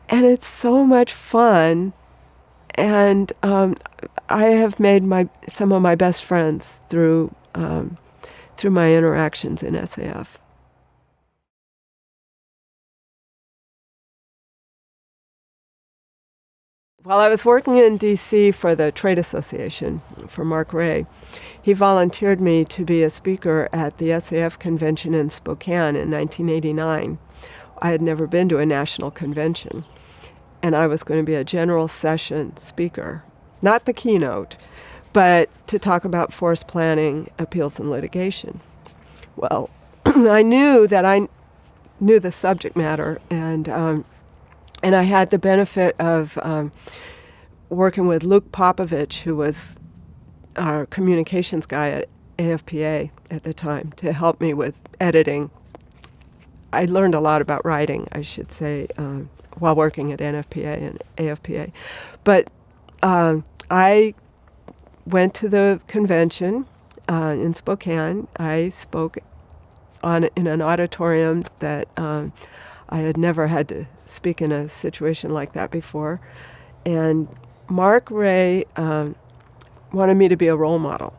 And it's so much fun. And I have made some of my best friends through my interactions in SAF. While I was working in D.C. for the Trade Association, for Mark Ray, he volunteered me to be a speaker at the SAF convention in Spokane in 1989. I had never been to a national convention, and I was going to be a general session speaker, not the keynote, but to talk about forest planning, appeals, and litigation. Well, I knew the subject matter, and I had the benefit of working with Luke Popovich, who was our communications guy at AFPA at the time, to help me with editing. I learned a lot about writing, I should say, while working at NFPA and AFPA. But I went to the convention in Spokane. I spoke in an auditorium that I had never had to speak in a situation like that before. And Mark Ray wanted me to be a role model.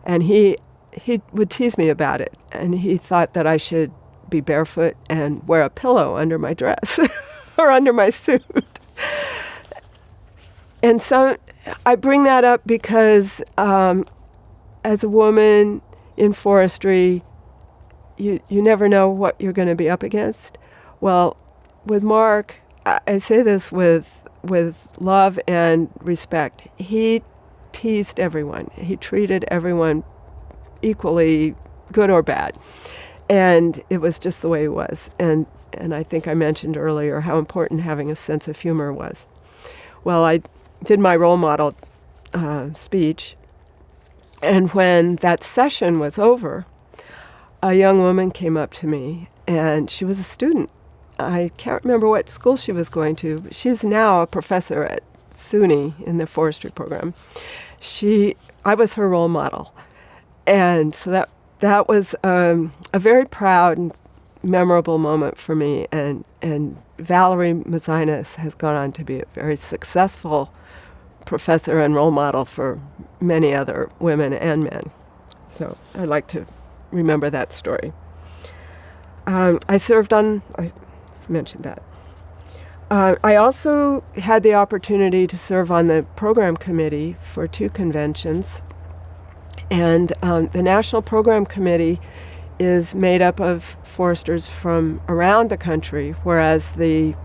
And he would tease me about it. And he thought that I should be barefoot and wear a pillow under my dress or under my suit. And so I bring that up because as a woman in forestry, you never know what you're going to be up against. Well, with Mark, I say this with love and respect. He teased everyone. He treated everyone equally, good or bad. And it was just the way he was. And I think I mentioned earlier how important having a sense of humor was. Well, I did my role model speech, and when that session was over, a young woman came up to me, and she was a student. I can't remember what school she was going to, but she's now a professor at SUNY in the forestry program. I was her role model. And so that was a very proud and memorable moment for me. And Valerie Mazinas has gone on to be a very successful professor and role model for many other women and men. So I'd like to remember that story. I mentioned that. I also had the opportunity to serve on the program committee for 2 conventions. And the National Program Committee is made up of foresters from around the country, whereas the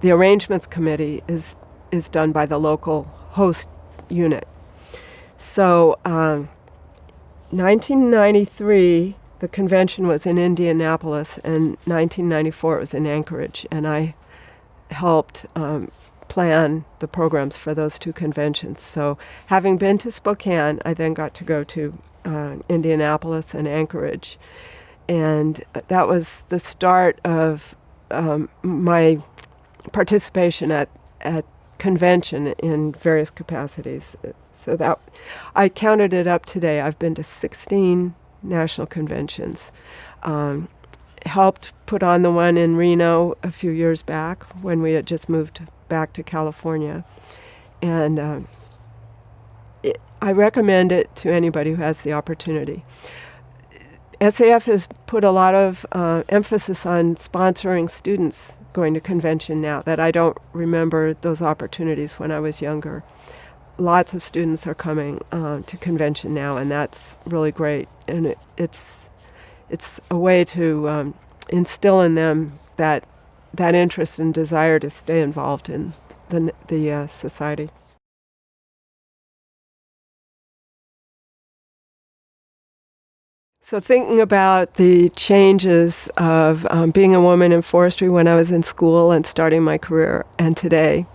Arrangements Committee is done by the local host unit. So 1993, the convention was in Indianapolis, and 1994 it was in Anchorage, and I helped plan the programs for those 2 conventions. So having been to Spokane, I then got to go to Indianapolis and Anchorage, and that was the start of my participation at convention in various capacities. So that I counted it up today. I've been to 16 national conventions. Helped put on the one in Reno a few years back when we had just moved back to California. And I recommend it to anybody who has the opportunity. SAF has put a lot of emphasis on sponsoring students going to convention now, that I don't remember those opportunities when I was younger. Lots of students are coming to convention now, and that's really great. And it's a way to instill in them that interest and desire to stay involved in the society. So thinking about the changes of being a woman in forestry when I was in school and starting my career and today,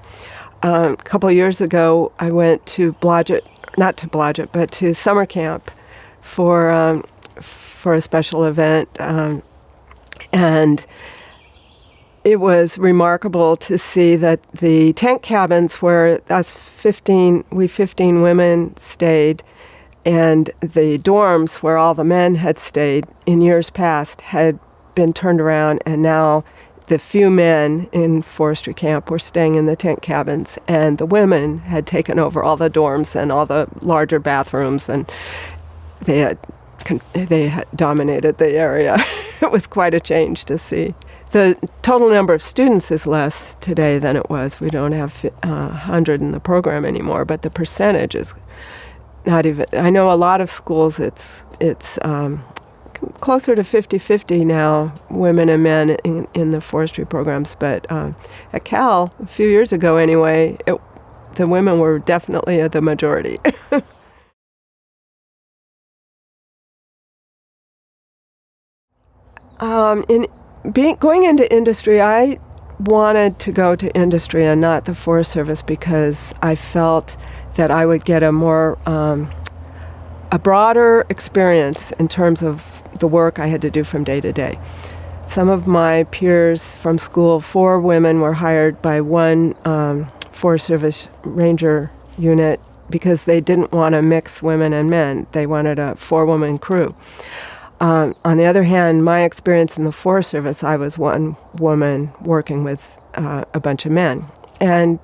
a couple of years ago I went to to summer camp for a special event, and it was remarkable to see that the tent cabins where we 15 women stayed, and the dorms where all the men had stayed in years past had been turned around, and now the few men in forestry camp were staying in the tent cabins, and the women had taken over all the dorms and all the larger bathrooms, and they had dominated the area. It was quite a change to see. The total number of students is less today than it was. We don't have 100 in the program anymore, but the percentage is not even. I know a lot of schools it's closer to 50-50 now, women and men in the forestry programs. But at Cal, a few years ago anyway, the women were definitely the majority. Going into industry, I wanted to go to industry and not the Forest Service because I felt that I would get a broader experience in terms of the work I had to do from day to day. Some of my peers from school, 4 women were hired by one Forest Service ranger unit because they didn't want to mix women and men. They wanted a 4-woman crew. On the other hand, my experience in the Forest Service, I was one woman working with a bunch of men. And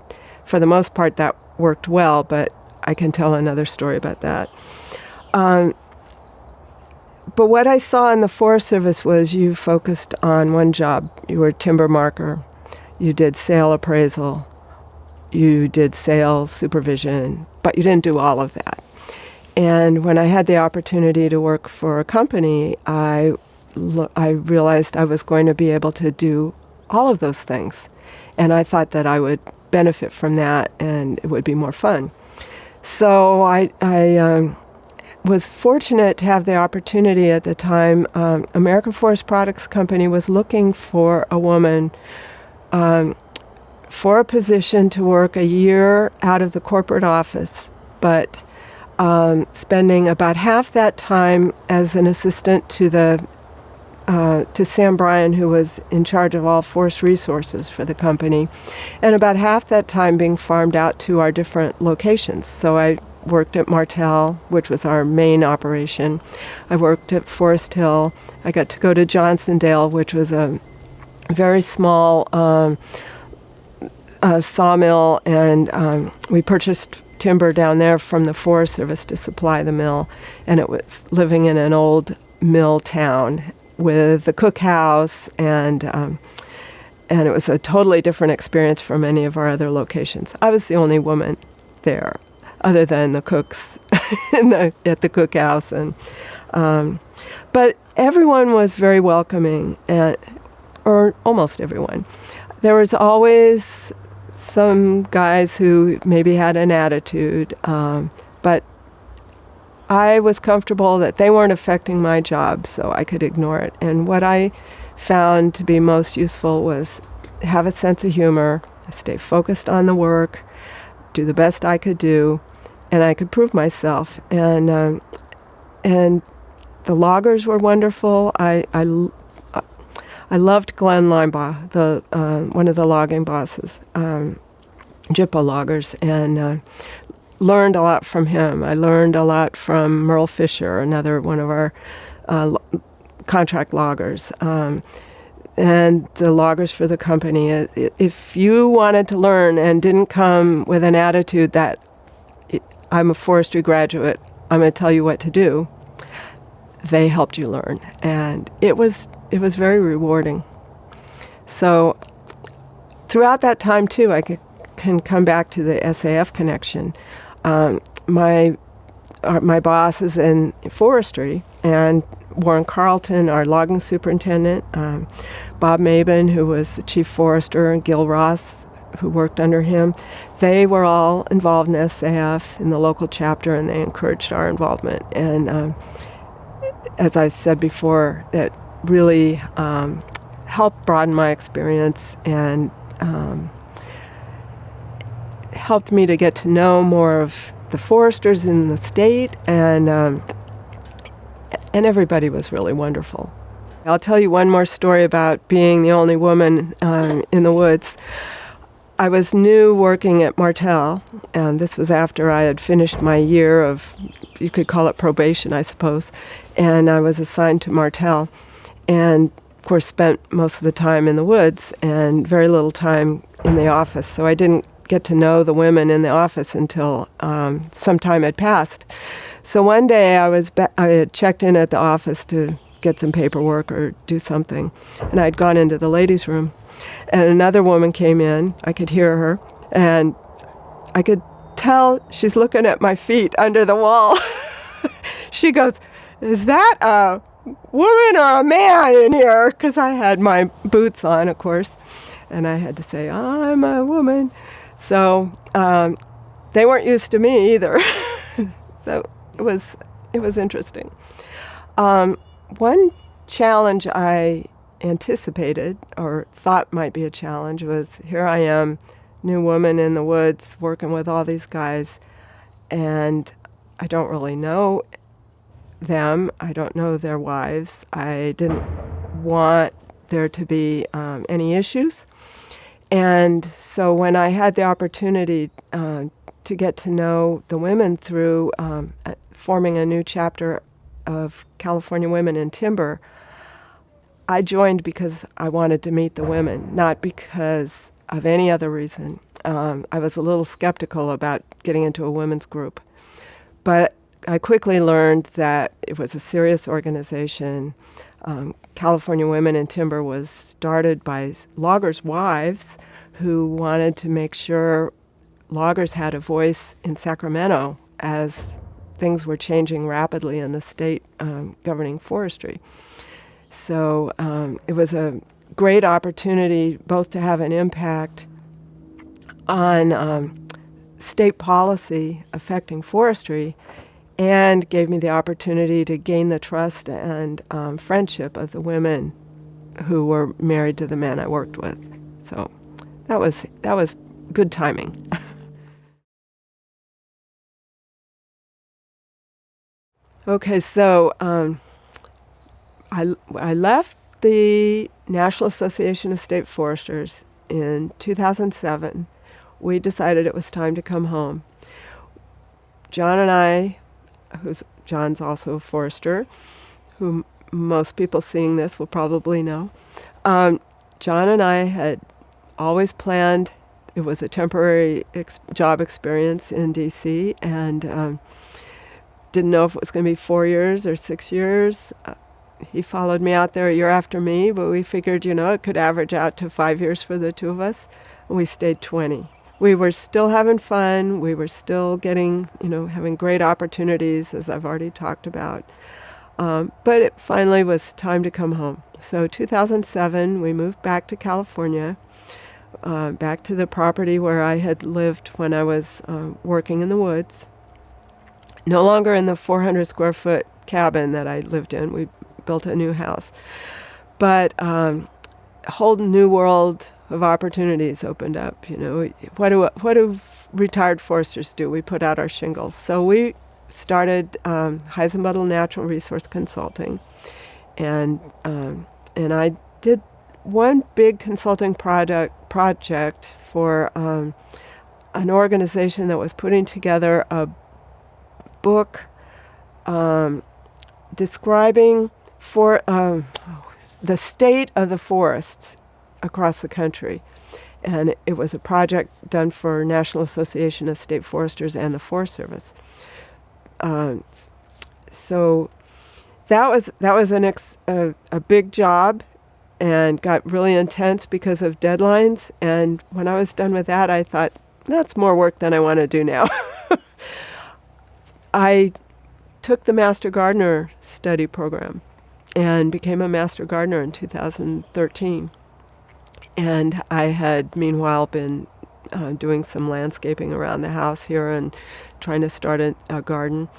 for the most part, that worked well, but I can tell another story about that. But what I saw in the Forest Service was you focused on one job. You were a timber marker. You did sale appraisal. You did sales supervision, but you didn't do all of that. And when I had the opportunity to work for a company, I realized I was going to be able to do all of those things. And I thought that I would benefit from that and it would be more fun. So I was fortunate to have the opportunity at the time. American Forest Products Company was looking for a woman for a position to work a year out of the corporate office, but spending about half that time as an assistant to Sam Bryan, who was in charge of all forest resources for the company, and about half that time being farmed out to our different locations. So I worked at Martell, which was our main operation. I worked at Forest Hill. I got to go to Johnsondale, which was a very small sawmill, and we purchased timber down there from the Forest Service to supply the mill. And it was living in an old mill town with the cookhouse, and it was a totally different experience from any of our other locations. I was the only woman there, other than the cooks at the cookhouse, but everyone was very welcoming, or almost everyone. There was always some guys who maybe had an attitude, but I was comfortable that they weren't affecting my job, so I could ignore it. And what I found to be most useful was have a sense of humor, stay focused on the work, do the best I could do, and I could prove myself. And the loggers were wonderful. I loved Glenn Linebaugh, one of the logging bosses, Jippo loggers, and learned a lot from him. I learned a lot from Merle Fisher, another one of our contract loggers, and the loggers for the company. If you wanted to learn and didn't come with an attitude that I'm a forestry graduate, I'm going to tell you what to do, they helped you learn, and it was very rewarding. So throughout that time too, I can come back to the SAF connection. My bosses in forestry, and Warren Carlton, our logging superintendent, Bob Mabin, who was the chief forester, and Gil Ross, who worked under him, they were all involved in SAF, in the local chapter, and they encouraged our involvement. And as I said before, it really helped broaden my experience and helped me to get to know more of the foresters in the state, and everybody was really wonderful. I'll tell you one more story about being the only woman in the woods. I was new working at Martell, and this was after I had finished my year of, you could call it probation, I suppose, and I was assigned to Martell, and of course spent most of the time in the woods and very little time in the office, so I didn't get to know the women in the office until some time had passed. So one day I had checked in at the office to get some paperwork or do something, and I'd gone into the ladies' room, and another woman came in. I could hear her, and I could tell she's looking at my feet under the wall. She goes, "Is that a woman or a man in here?" Because I had my boots on, of course, and I had to say, "I'm a woman." So they weren't used to me either. So it was interesting. One challenge I anticipated or thought might be a challenge was, here I am, new woman in the woods, working with all these guys, and I don't really know them. I don't know their wives. I didn't want there to be any issues. And so when I had the opportunity to get to know the women through forming a new chapter of California Women in Timber, I joined because I wanted to meet the women, not because of any other reason. I was a little skeptical about getting into a women's group, but I quickly learned that it was a serious organization. California Women in Timber was started by loggers' wives who wanted to make sure loggers had a voice in Sacramento as things were changing rapidly in the state governing forestry. So it was a great opportunity both to have an impact on state policy affecting forestry, and gave me the opportunity to gain the trust and friendship of the women who were married to the men I worked with. So that was good timing. Okay, so I left the National Association of State Foresters in 2007. We decided it was time to come home. John and I, John's also a forester, who most people seeing this will probably know. John and I had always planned, it was a temporary job experience in D.C., and didn't know if it was going to be 4 years or 6 years. He followed me out there a year after me, but we figured, it could average out to 5 years for the two of us, and we stayed 20. We were still having fun. We were still getting, having great opportunities, as I've already talked about. But it finally was time to come home. So 2007, we moved back to California, back to the property where I had lived when I was working in the woods. No longer in the 400 square foot cabin that I lived in. We built a new house. But a whole new world of opportunities opened up. What do retired foresters do? We put out our shingles. So we started Heissenbuttel Natural Resource Consulting, and I did one big consulting project for an organization that was putting together a book describing the state of the forests across the country. And it was a project done for National Association of State Foresters and the Forest Service. So that was a big job, and got really intense because of deadlines. And when I was done with that, I thought, that's more work than I want to do now. I took the Master Gardener study program and became a Master Gardener in 2013. And I had, meanwhile, been doing some landscaping around the house here and trying to start a garden.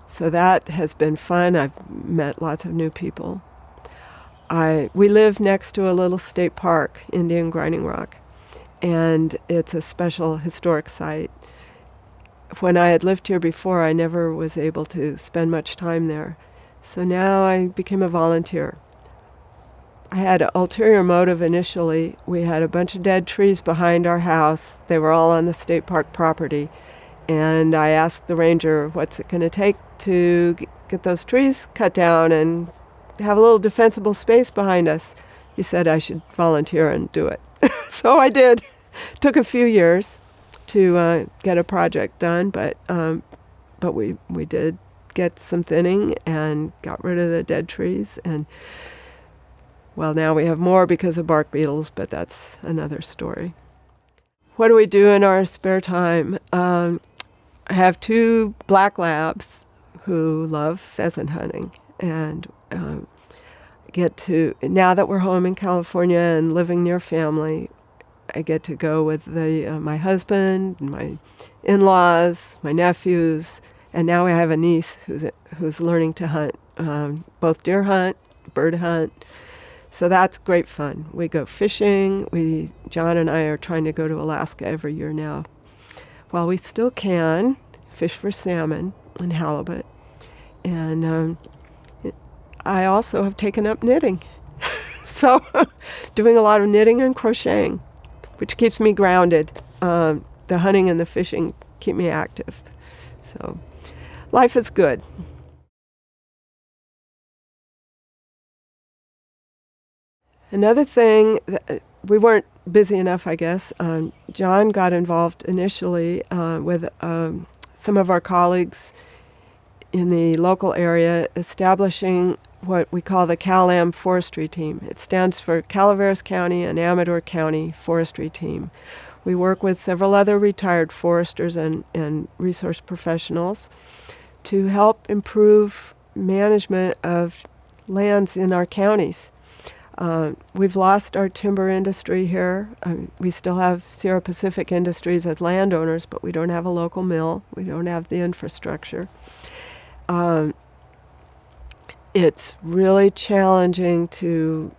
So that has been fun. I've met lots of new people. We live next to a little state park, Indian Grinding Rock, and it's a special historic site. When I had lived here before, I never was able to spend much time there. So now I became a volunteer. I had an ulterior motive initially. We had a bunch of dead trees behind our house. They were all on the state park property. And I asked the ranger, what's it going to take to get those trees cut down and have a little defensible space behind us? He said I should volunteer and do it. So I did. Took a few years to get a project done, but we did get some thinning and got rid of the dead trees. And well, now we have more because of bark beetles, but that's another story. What do we do in our spare time? I have 2 black labs who love pheasant hunting, and now that we're home in California and living near family, I get to go with my husband, my in-laws, my nephews, and now I have a niece who's learning to hunt, both deer hunt, bird hunt. So that's great fun. We go fishing. John and I are trying to go to Alaska every year now. While we still can fish for salmon and halibut. And I also have taken up knitting. So doing a lot of knitting and crocheting, which keeps me grounded. The hunting and the fishing keep me active. So life is good. Another thing, we weren't busy enough, I guess. John got involved initially with some of our colleagues in the local area establishing what we call the CalAm Forestry Team. It stands for Calavaras County and Amador County Forestry Team. We work with several other retired foresters and resource professionals to help improve management of lands in our counties. We've lost our timber industry here. We still have Sierra Pacific Industries as landowners, but we don't have a local mill. We don't have the infrastructure. It's really challenging to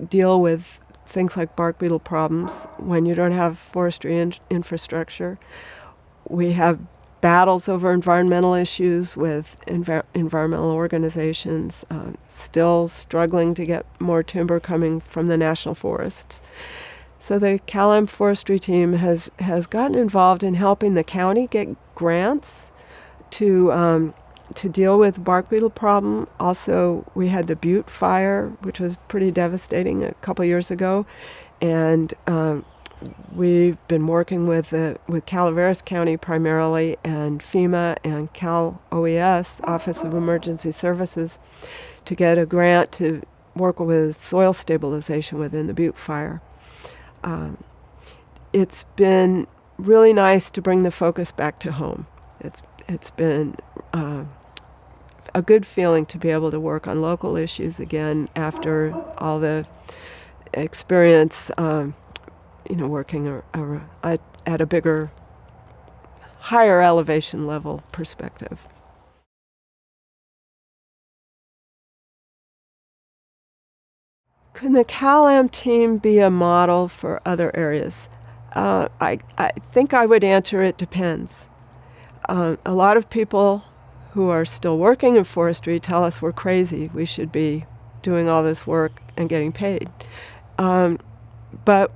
deal with things like bark beetle problems when you don't have forestry infrastructure. We have battles over environmental issues with environmental organizations, still struggling to get more timber coming from the national forests. So the CalAm Forestry Team has gotten involved in helping the county get grants to deal with bark beetle problem. Also, we had the Butte fire, which was pretty devastating a couple years ago, and we've been working with Calavaras County primarily, and FEMA and Cal OES, Office of Emergency Services, to get a grant to work with soil stabilization within the Butte fire. It's been really nice to bring the focus back to home. It's been a good feeling to be able to work on local issues again after all the experience, working at a bigger, higher elevation level perspective. Can the CalAm team be a model for other areas? I think I would answer it depends. A lot of people who are still working in forestry tell us we're crazy. We should be doing all this work and getting paid. But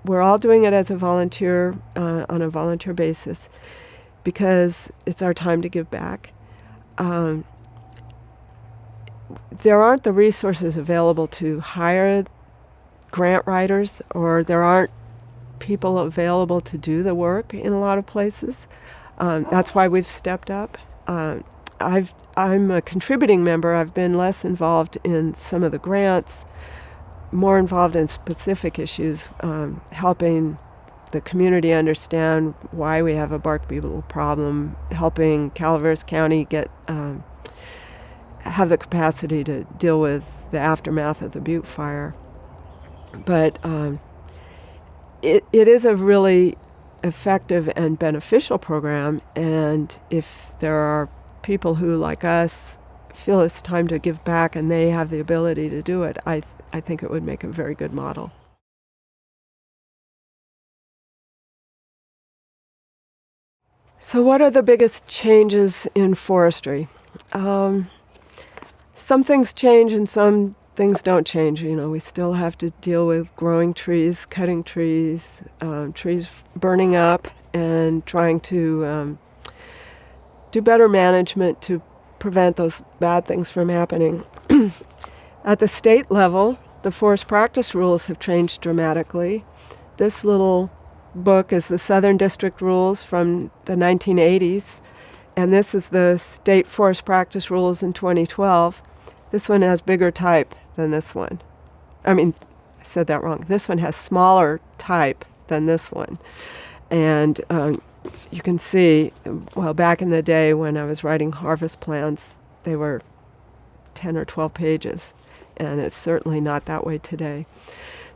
we're all doing it as a volunteer, on a volunteer basis, because it's our time to give back. There aren't the resources available to hire grant writers, or there aren't people available to do the work in a lot of places. That's why we've stepped up. I'm a contributing member. I've been less involved in some of the grants, more involved in specific issues, helping the community understand why we have a bark beetle problem, helping Calavaras County have the capacity to deal with the aftermath of the Butte fire. But it is a really effective and beneficial program, and if there are people who, like us, feel it's time to give back and they have the ability to do it, I think it would make a very good model. So what are the biggest changes in forestry? Some things change and some things don't change. We still have to deal with growing trees, cutting trees, trees burning up, and trying to do better management to prevent those bad things from happening. At the state level, the forest practice rules have changed dramatically. This little book is the Southern District Rules from the 1980s, and this is the State Forest Practice Rules in 2012. This one has bigger type than this one. I said that wrong. This one has smaller type than this one. And you can see, well, back in the day when I was writing harvest plans, they were 10 or 12 pages, and it's certainly not that way today.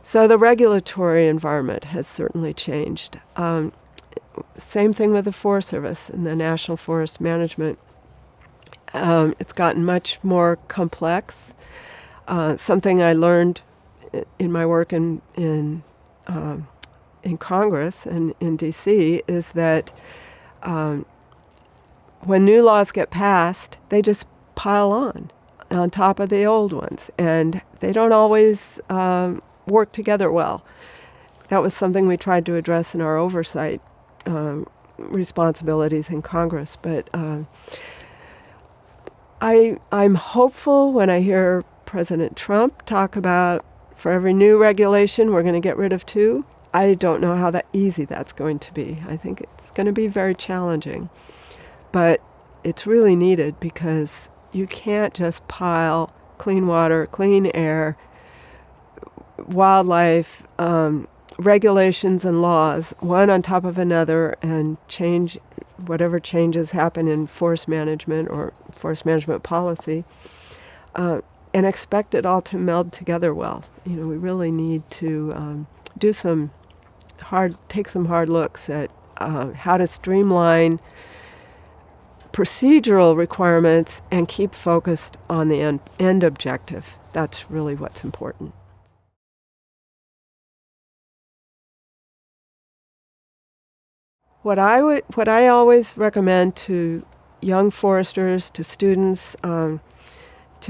So the regulatory environment has certainly changed. Same thing with the Forest Service and the National Forest Management. It's gotten much more complex. Something I learned in my work in Congress and in D.C. is that when new laws get passed, they just pile on top of the old ones, and they don't always work together well. That was something we tried to address in our oversight responsibilities in Congress, but I'm hopeful when I hear President Trump talk about, for every new regulation, we're going to get rid of 2. I don't know how easy that's going to be. I think it's going to be very challenging. But it's really needed, because you can't just pile clean water, clean air, wildlife, regulations and laws, one on top of another, and change whatever changes happen in forest management or forest management policy, and expect it all to meld together well. We really need to take some hard looks at how to streamline procedural requirements and keep focused on the end objective. That's really what's important. What I always recommend to young foresters, to students, to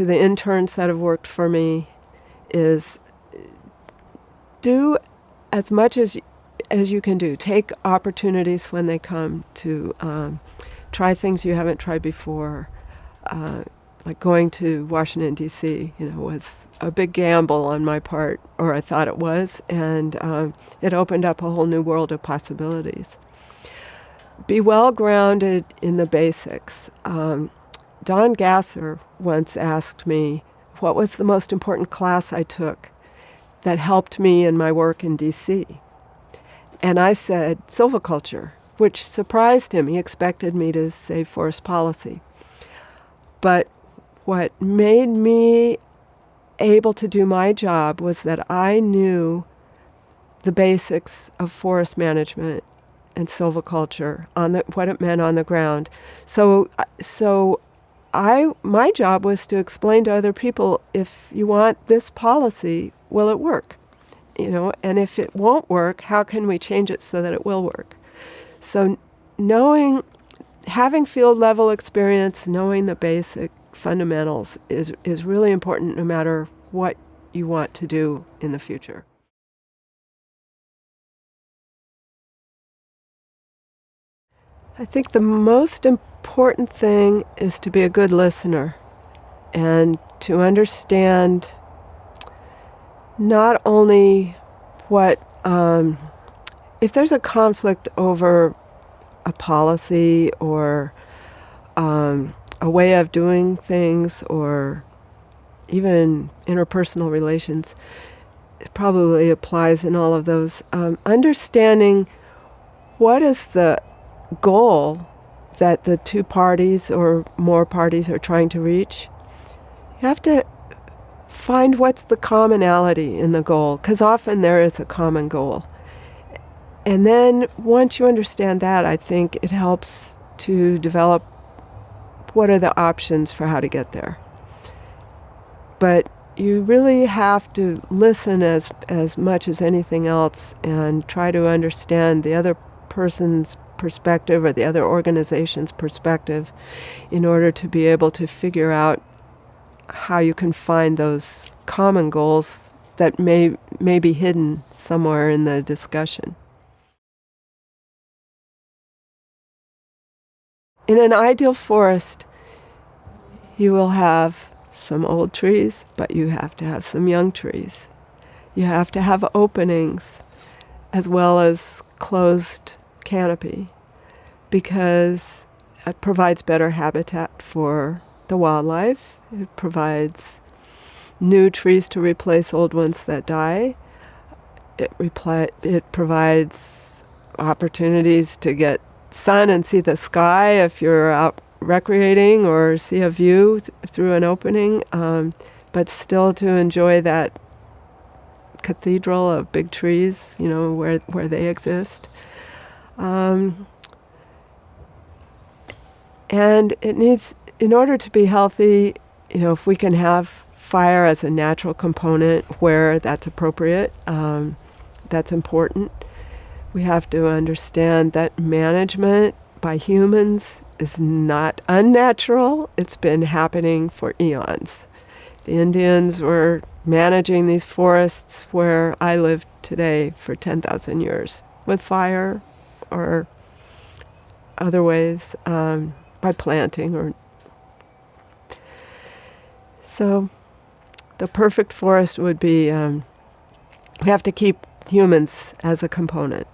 the interns that have worked for me, is do as much as you can do. Take opportunities when they come to try things you haven't tried before. Like going to Washington D.C., was a big gamble on my part, or I thought it was, and it opened up a whole new world of possibilities. Be well grounded in the basics. Don Gasser once asked me what was the most important class I took that helped me in my work in D.C. And I said silviculture, which surprised him. He expected me to say forest policy. But what made me able to do my job was that I knew the basics of forest management and silviculture, what it meant on the ground. So my job was to explain to other people, if you want this policy, will it work? And if it won't work, how can we change it so that it will work? So having field level experience, knowing the basic fundamentals is really important no matter what you want to do in the future. I think the most important thing is to be a good listener and to understand not only if there's a conflict over a policy or a way of doing things or even interpersonal relations, it probably applies in all of those. Understanding what is the goal that the two parties or more parties are trying to reach. You have to find what's the commonality in the goal, because often there is a common goal. And then once you understand that, I think it helps to develop what are the options for how to get there. But you really have to listen as much as anything else and try to understand the other person's perspective or the other organization's perspective in order to be able to figure out how you can find those common goals that may be hidden somewhere in the discussion. In an ideal forest, you will have some old trees, but you have to have some young trees. You have to have openings as well as closed canopy, because it provides better habitat for the wildlife. It provides new trees to replace old ones that die. It provides opportunities to get sun and see the sky if you're out recreating, or see a view through an opening, but still to enjoy that cathedral of big trees, where they exist. And it needs, in order to be healthy, if we can have fire as a natural component where that's appropriate, that's important. We have to understand that management by humans is not unnatural. It's been happening for eons. The Indians were managing these forests where I live today for 10,000 years with fire or other ways, by planting. So the perfect forest would be, we have to keep humans as a component.